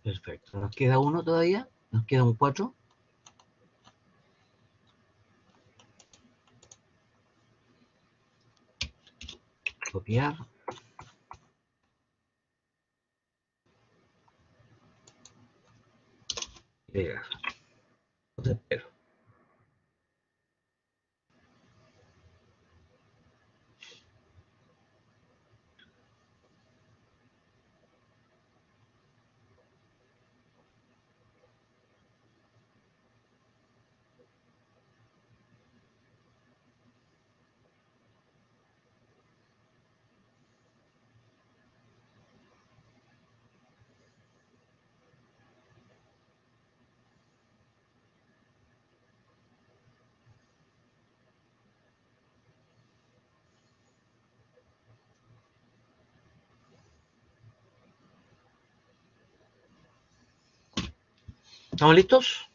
Perfecto. ¿Nos queda uno todavía? ¿Nos queda un 4? Copiar. Y pegar. Entonces, espero. ¿Estamos listos?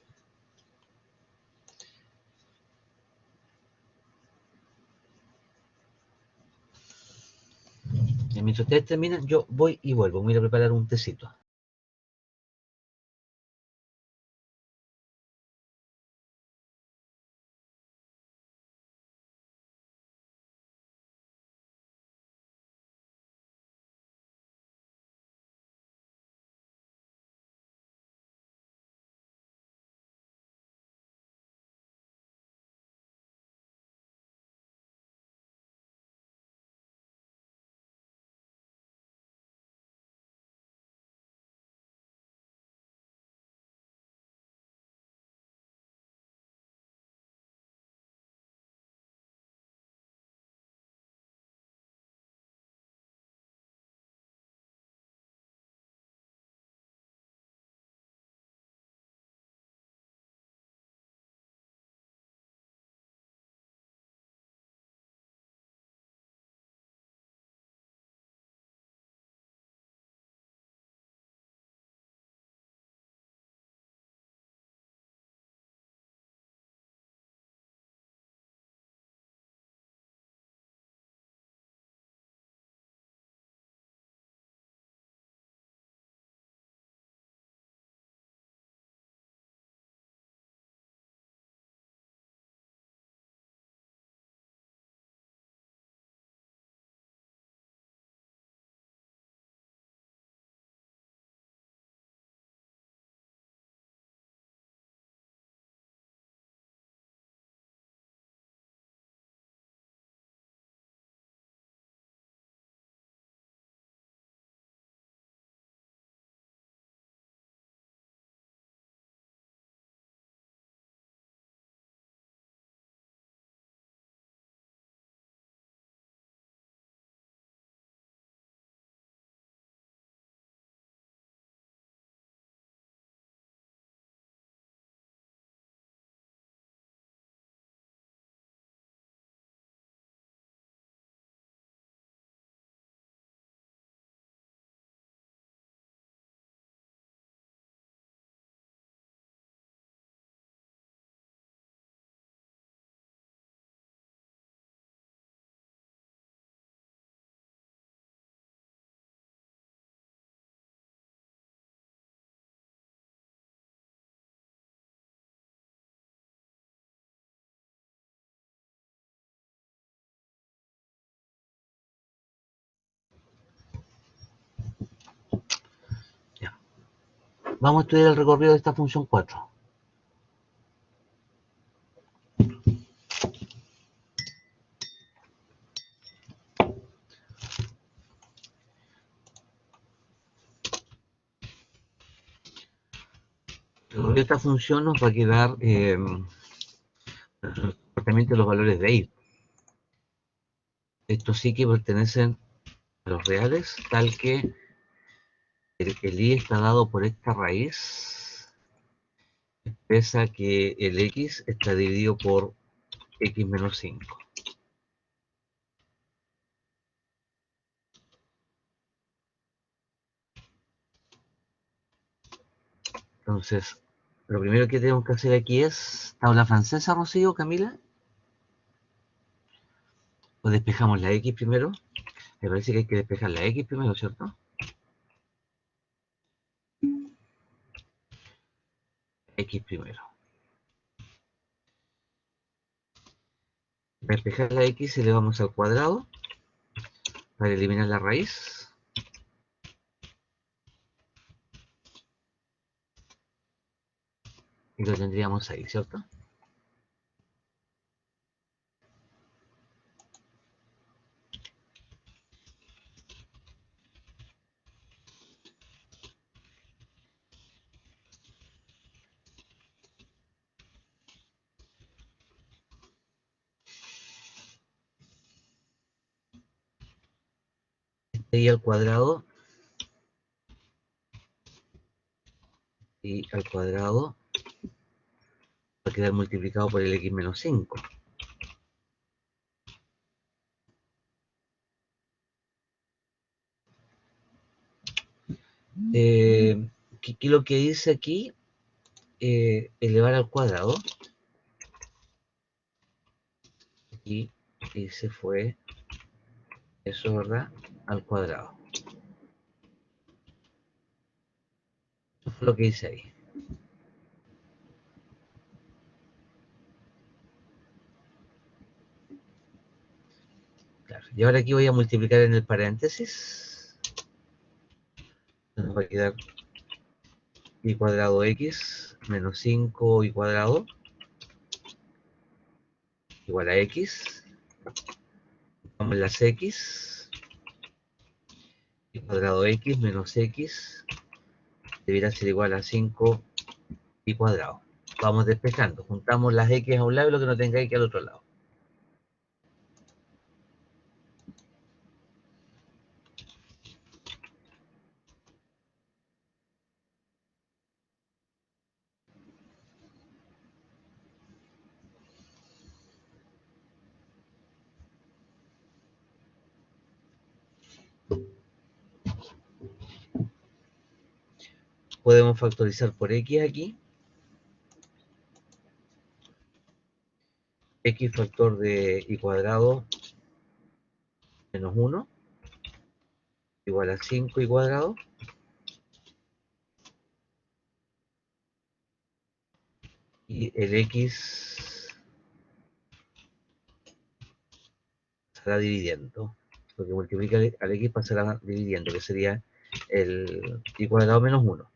Y mientras ustedes terminan, yo voy y vuelvo. Voy a ir a preparar un tecito. Vamos a estudiar el recorrido de esta función 4. Esta función nos va a quedar comportamiento de los valores de i. Estos sí que pertenecen a los reales, tal que el i está dado por esta raíz, expresa que el x está dividido por x menos 5. Entonces, lo primero que tenemos que hacer aquí es tabla francesa, Rocío, Camila. O despejamos la x primero. Me parece que hay que despejar la x primero, ¿cierto? X primero. Para despejar la x le vamos al cuadrado para eliminar la raíz. Y lo tendríamos ahí, ¿cierto? Y al cuadrado. Y al cuadrado va a quedar multiplicado por el x menos 5. ¿Qué es lo que dice aquí? Elevar al cuadrado. Y se fue eso, ¿verdad? Al cuadrado. Eso fue lo que hice ahí. Claro. Y ahora aquí voy a multiplicar en el paréntesis. Nos va a quedar y cuadrado x menos 5 y cuadrado igual a x. Vamos las x. Y cuadrado x menos x debería ser igual a 5 y cuadrado. Vamos despejando. Juntamos las x a un lado y lo que no tenga x al otro lado. Podemos factorizar por x aquí. X factor de y cuadrado menos 1 igual a 5 y cuadrado. Y el x estará dividiendo. Lo que multiplica al x pasará dividiendo, que sería el y cuadrado menos 1.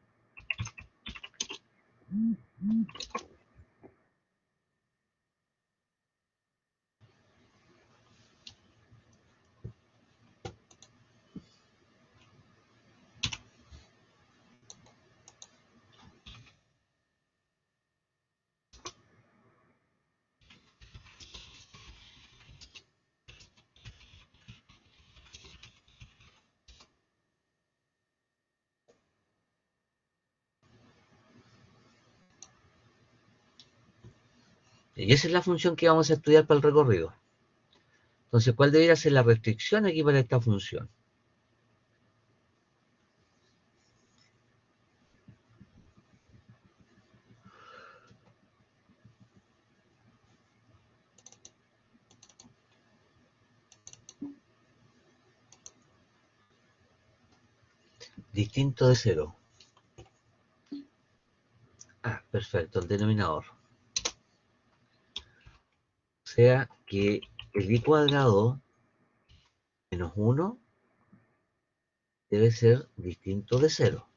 Y esa es la función que vamos a estudiar para el recorrido. Entonces, ¿cuál debería ser la restricción aquí para esta función? Distinto de 0. Ah, perfecto, el denominador. O sea que el y cuadrado menos 1 debe ser distinto de 0.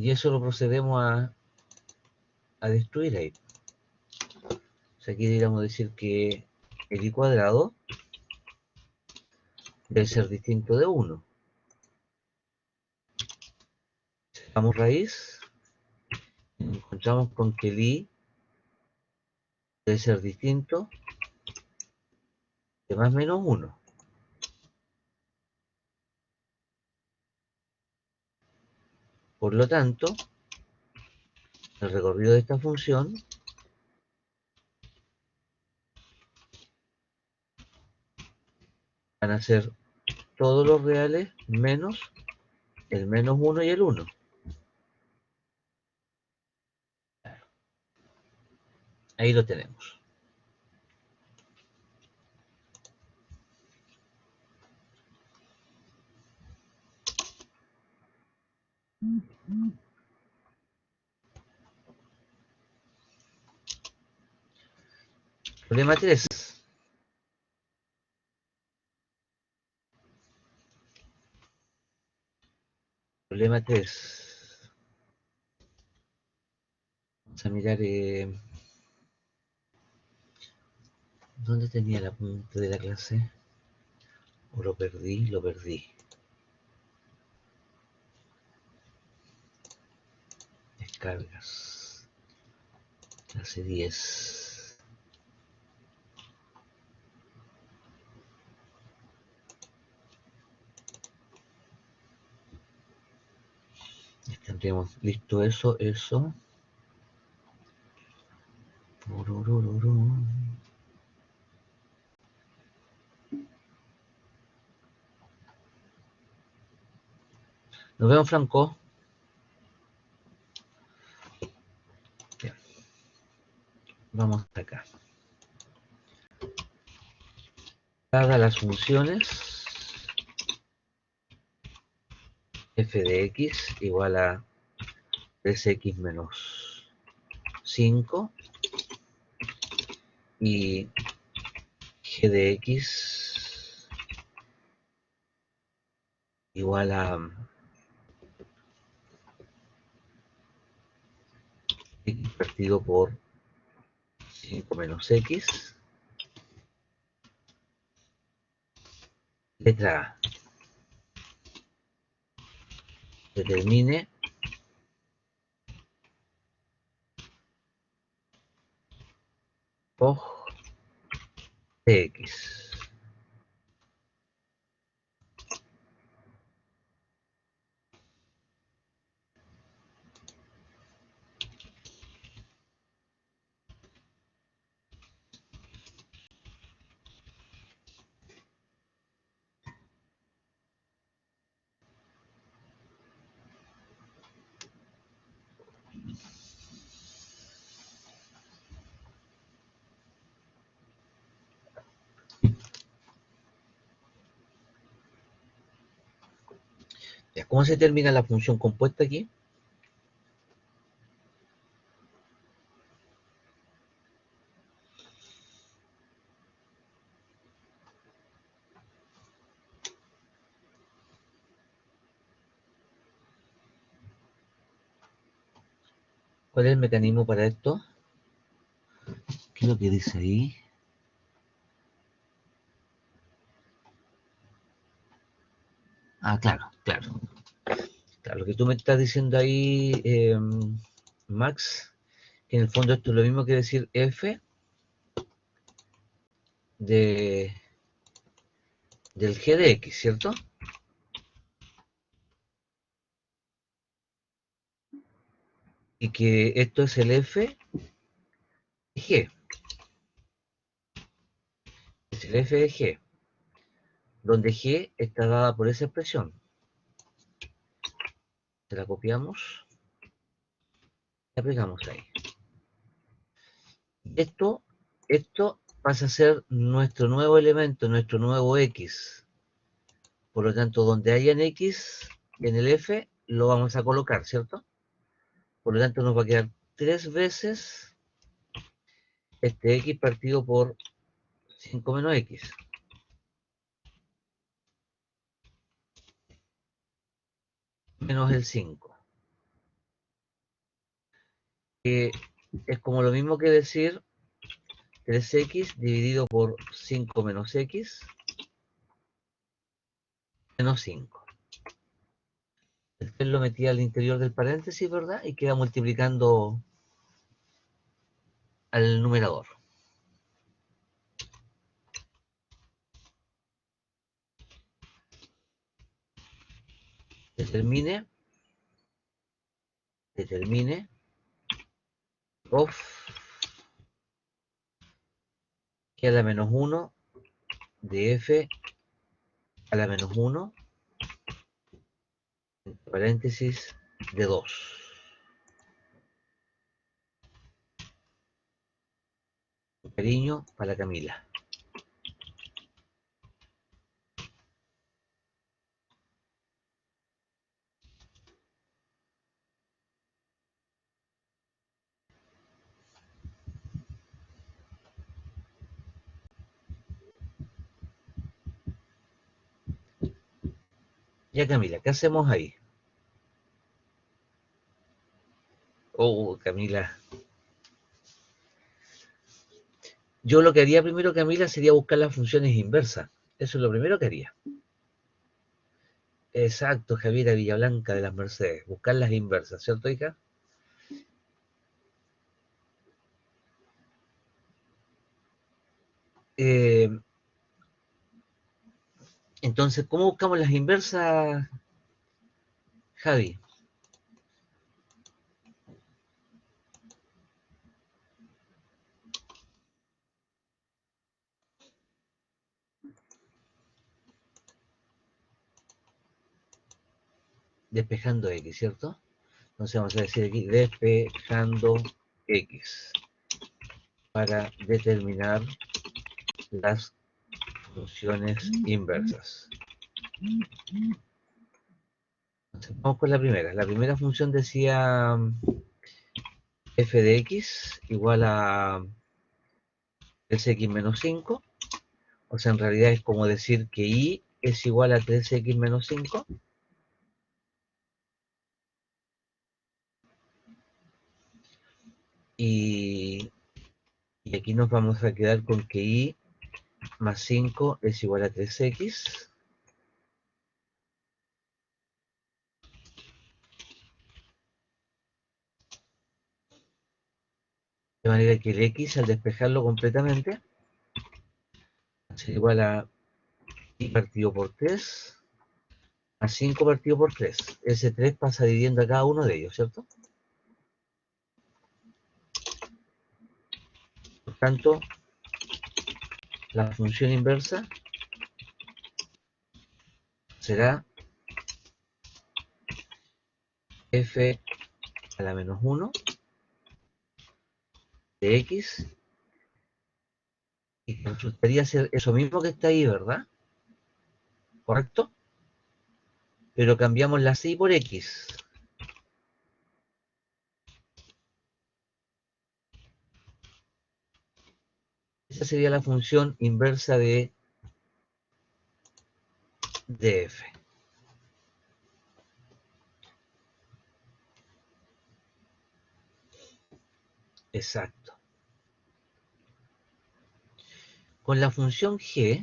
Y eso lo procedemos a destruir ahí. O sea, aquí deberíamos decir que el y cuadrado debe ser distinto de 1. Sacamos raíz, nos encontramos con que el y debe ser distinto de más menos 1. Por lo tanto, el recorrido de esta función van a ser todos los reales menos el menos 1 y el 1. Ahí lo tenemos. Problema 3. Problema 3. Vamos a mirar dónde tenía el apunte de la clase. O lo perdí, lo perdí. Descargas. Clase 10. Tendríamos listo eso. Nos vemos, Franco. Bien. Vamos hasta acá. Dada las funciones f de x igual a 3x menos 5 y g de x igual a x partido por 5 menos x. Letra A. Determine log de x. Ya, ¿cómo se termina la función compuesta aquí? ¿Cuál es el mecanismo para esto? ¿Qué es lo que dice ahí? Ah, claro. Claro, lo que tú me estás diciendo ahí, Max, que en el fondo esto es lo mismo que decir f de, del g de x, ¿cierto? Y que esto es el f de g. Es el f de g, donde g está dada por esa expresión. Se la copiamos y aplicamos ahí. Esto pasa a ser nuestro nuevo elemento, nuestro nuevo x. Por lo tanto, donde hayan x en el f, lo vamos a colocar, ¿cierto? Por lo tanto, nos va a quedar 3 veces este x partido por 5 menos x. Menos el 5. que es como lo mismo que decir 3x dividido por 5 menos x menos 5. El 3 lo metí al interior del paréntesis, ¿verdad? Y queda multiplicando al numerador. Determine of que a la menos 1 de f a la menos 1, entre paréntesis, de 2. Un cariño para Camila. Ya Camila, ¿qué hacemos ahí? Oh, Camila. Yo lo que haría primero, Camila, sería buscar las funciones inversas. Eso es lo primero que haría. Exacto, Javiera Villablanca de las Mercedes. Buscar las inversas, ¿cierto, hija? Eh, entonces, ¿cómo buscamos las inversas, Javi? Despejando X, ¿cierto? Entonces vamos a decir aquí despejando X para determinar las funciones inversas. Entonces, vamos con la primera. La primera función decía f de x igual a 3x menos 5. O sea, en realidad es como decir que y es igual a 3x menos 5. Y aquí nos vamos a quedar con que y más 5 es igual a 3x. De manera que el x, al despejarlo completamente, es igual a y partido por 3 a 5 partido por 3. Ese 3 pasa dividiendo a cada uno de ellos, ¿cierto? Por tanto, la función inversa será f a la menos 1 de x, y resultaría ser eso mismo que está ahí, ¿verdad? ¿Correcto? Pero cambiamos la y por x. Esa sería la función inversa de f. Exacto. Con la función g,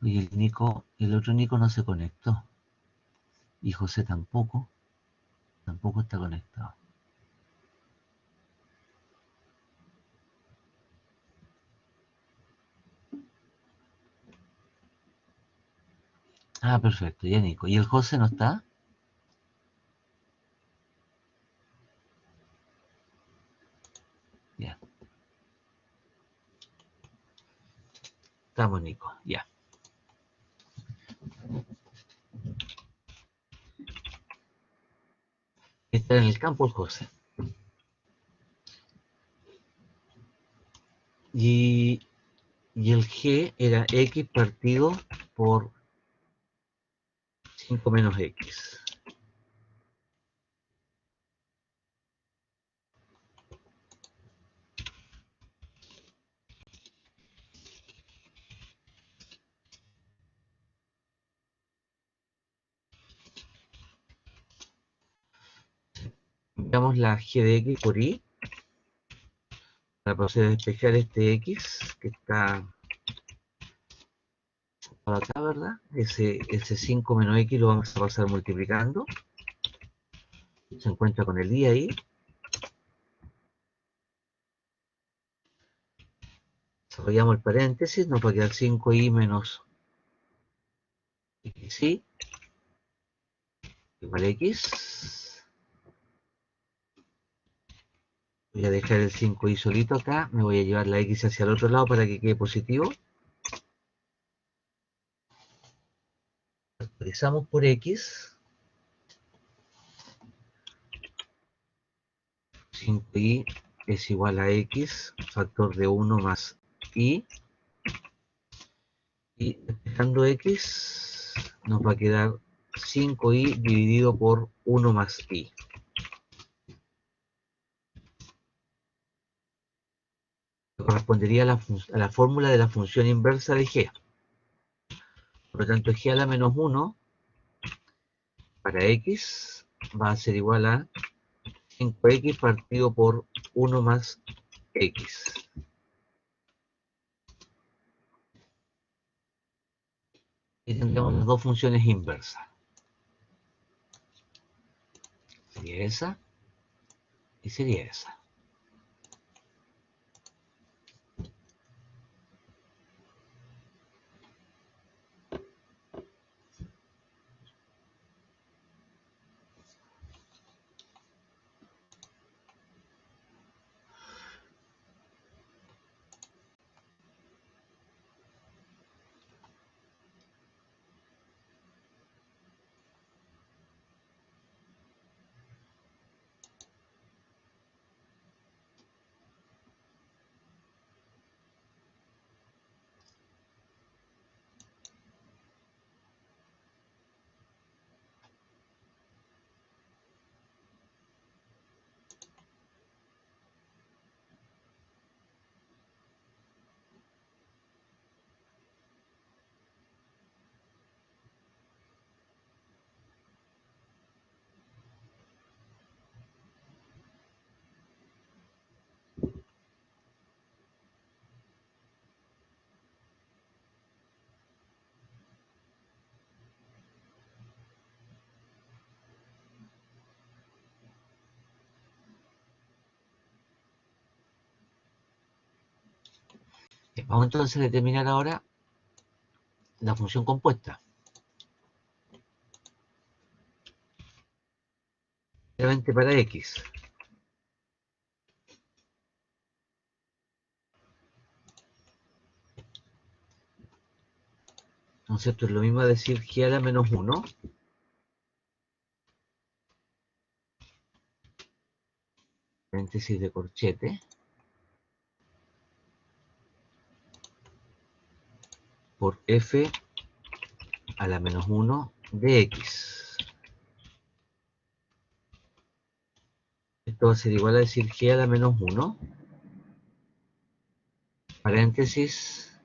y el otro Nico no se conectó. Y José tampoco está conectado. Ah, perfecto, ya Nico. ¿Y el José no está? Ya. Estamos, Nico, ya. Está en el campo el José. Y el G era X partido por 5 menos X. Cambiamos la g de x por y para proceder a despejar este x que está por acá, ¿verdad? Ese 5 menos x lo vamos a pasar multiplicando. Se encuentra con el y ahí. Desarrollamos el paréntesis, nos va a quedar 5y menos xy igual a x. Voy a dejar el 5y solito acá, me voy a llevar la x hacia el otro lado para que quede positivo. Factorizamos por x. 5y es igual a x, factor de 1 más y. Y despejando x, nos va a quedar 5y dividido por 1 más y. Correspondería a la fórmula de la función inversa de g. Por lo tanto, g a la menos 1 para x va a ser igual a 5x partido por 1 más x. Y tendremos las dos funciones inversas. Sería esa y sería esa. Vamos entonces a determinar ahora la función compuesta. Solamente para x. Entonces esto es lo mismo a decir g a la menos 1 paréntesis de corchete por f a la menos 1 de x. Esto va a ser igual a decir g a la menos 1 paréntesis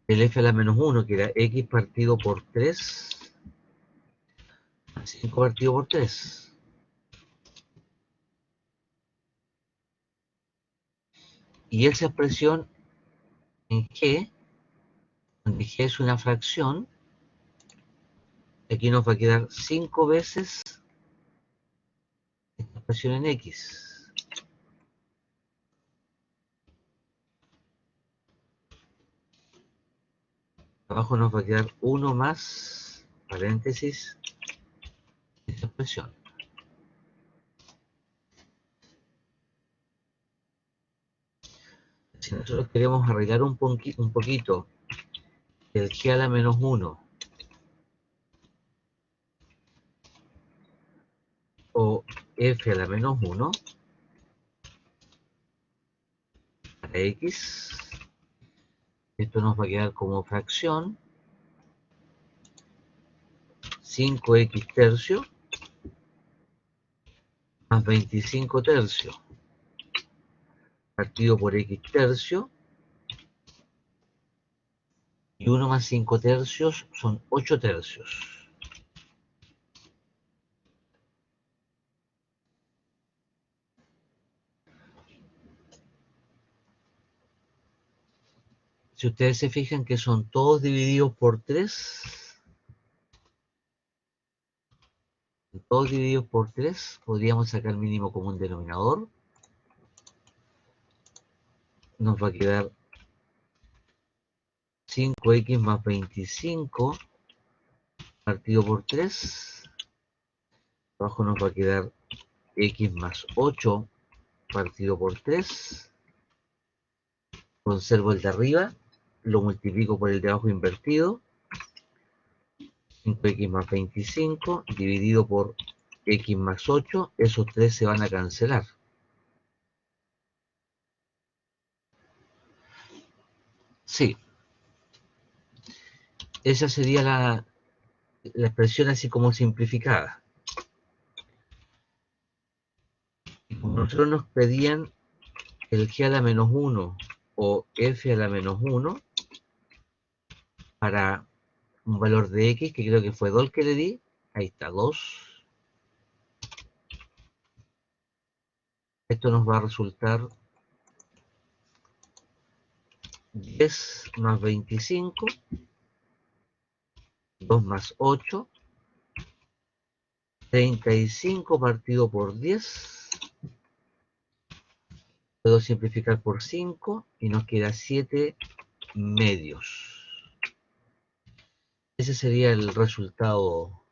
el f a la menos 1 que era x partido por 3 5 partido por 3. Y esa expresión en g, donde g es una fracción, aquí nos va a quedar 5 veces esta expresión en x. Abajo nos va a quedar 1 más, paréntesis, esta expresión. Si nosotros queremos arreglar un poquito el g a la menos 1 o f a la menos 1 para x, esto nos va a quedar como fracción 5x tercio más 25 tercios partido por x tercio y 1 más 5 tercios son 8 tercios. Si ustedes se fijan que son todos divididos por 3, podríamos sacar mínimo común denominador. Nos va a quedar 5x más 25 partido por 3. Abajo nos va a quedar x más 8 partido por 3. Conservo el de arriba, lo multiplico por el de abajo invertido. 5x más 25 dividido por x más 8. Esos 3 se van a cancelar. Sí, esa sería la expresión así como simplificada. Y como nosotros nos pedían el g a la menos 1 o f a la menos 1 para un valor de x, que creo que fue 2 que le di. Ahí está, 2. Esto nos va a resultar 10 más 25, 2 más 8, 35 partido por 10. Puedo simplificar por 5 y nos queda 7 medios. Ese sería el resultado,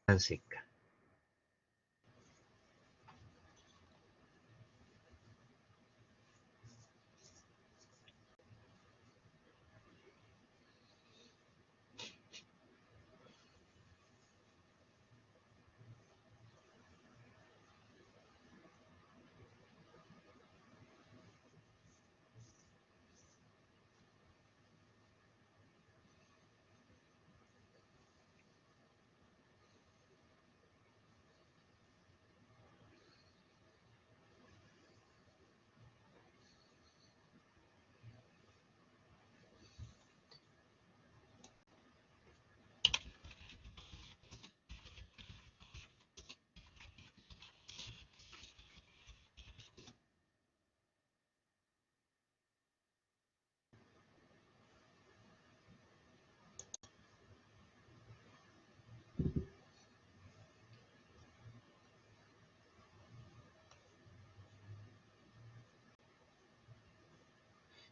Francisca.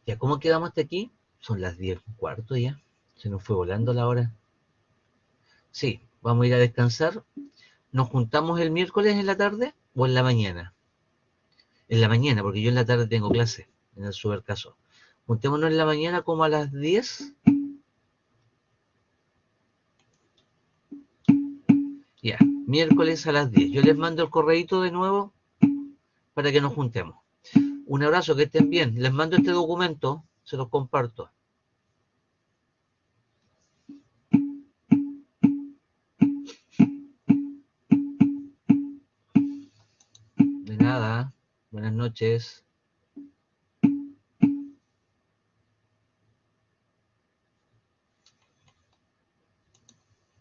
¿Ya cómo quedamos hasta aquí? Son las 10:15 ya. Se nos fue volando la hora. Sí, vamos a ir a descansar. ¿Nos juntamos el miércoles en la tarde o en la mañana? En la mañana, porque yo en la tarde tengo clase, en el supercaso. Juntémonos en la mañana como a las 10. Ya, miércoles a las 10. Yo les mando el correíto de nuevo para que nos juntemos. Un abrazo, que estén bien. Les mando este documento, se los comparto. De nada. Buenas noches.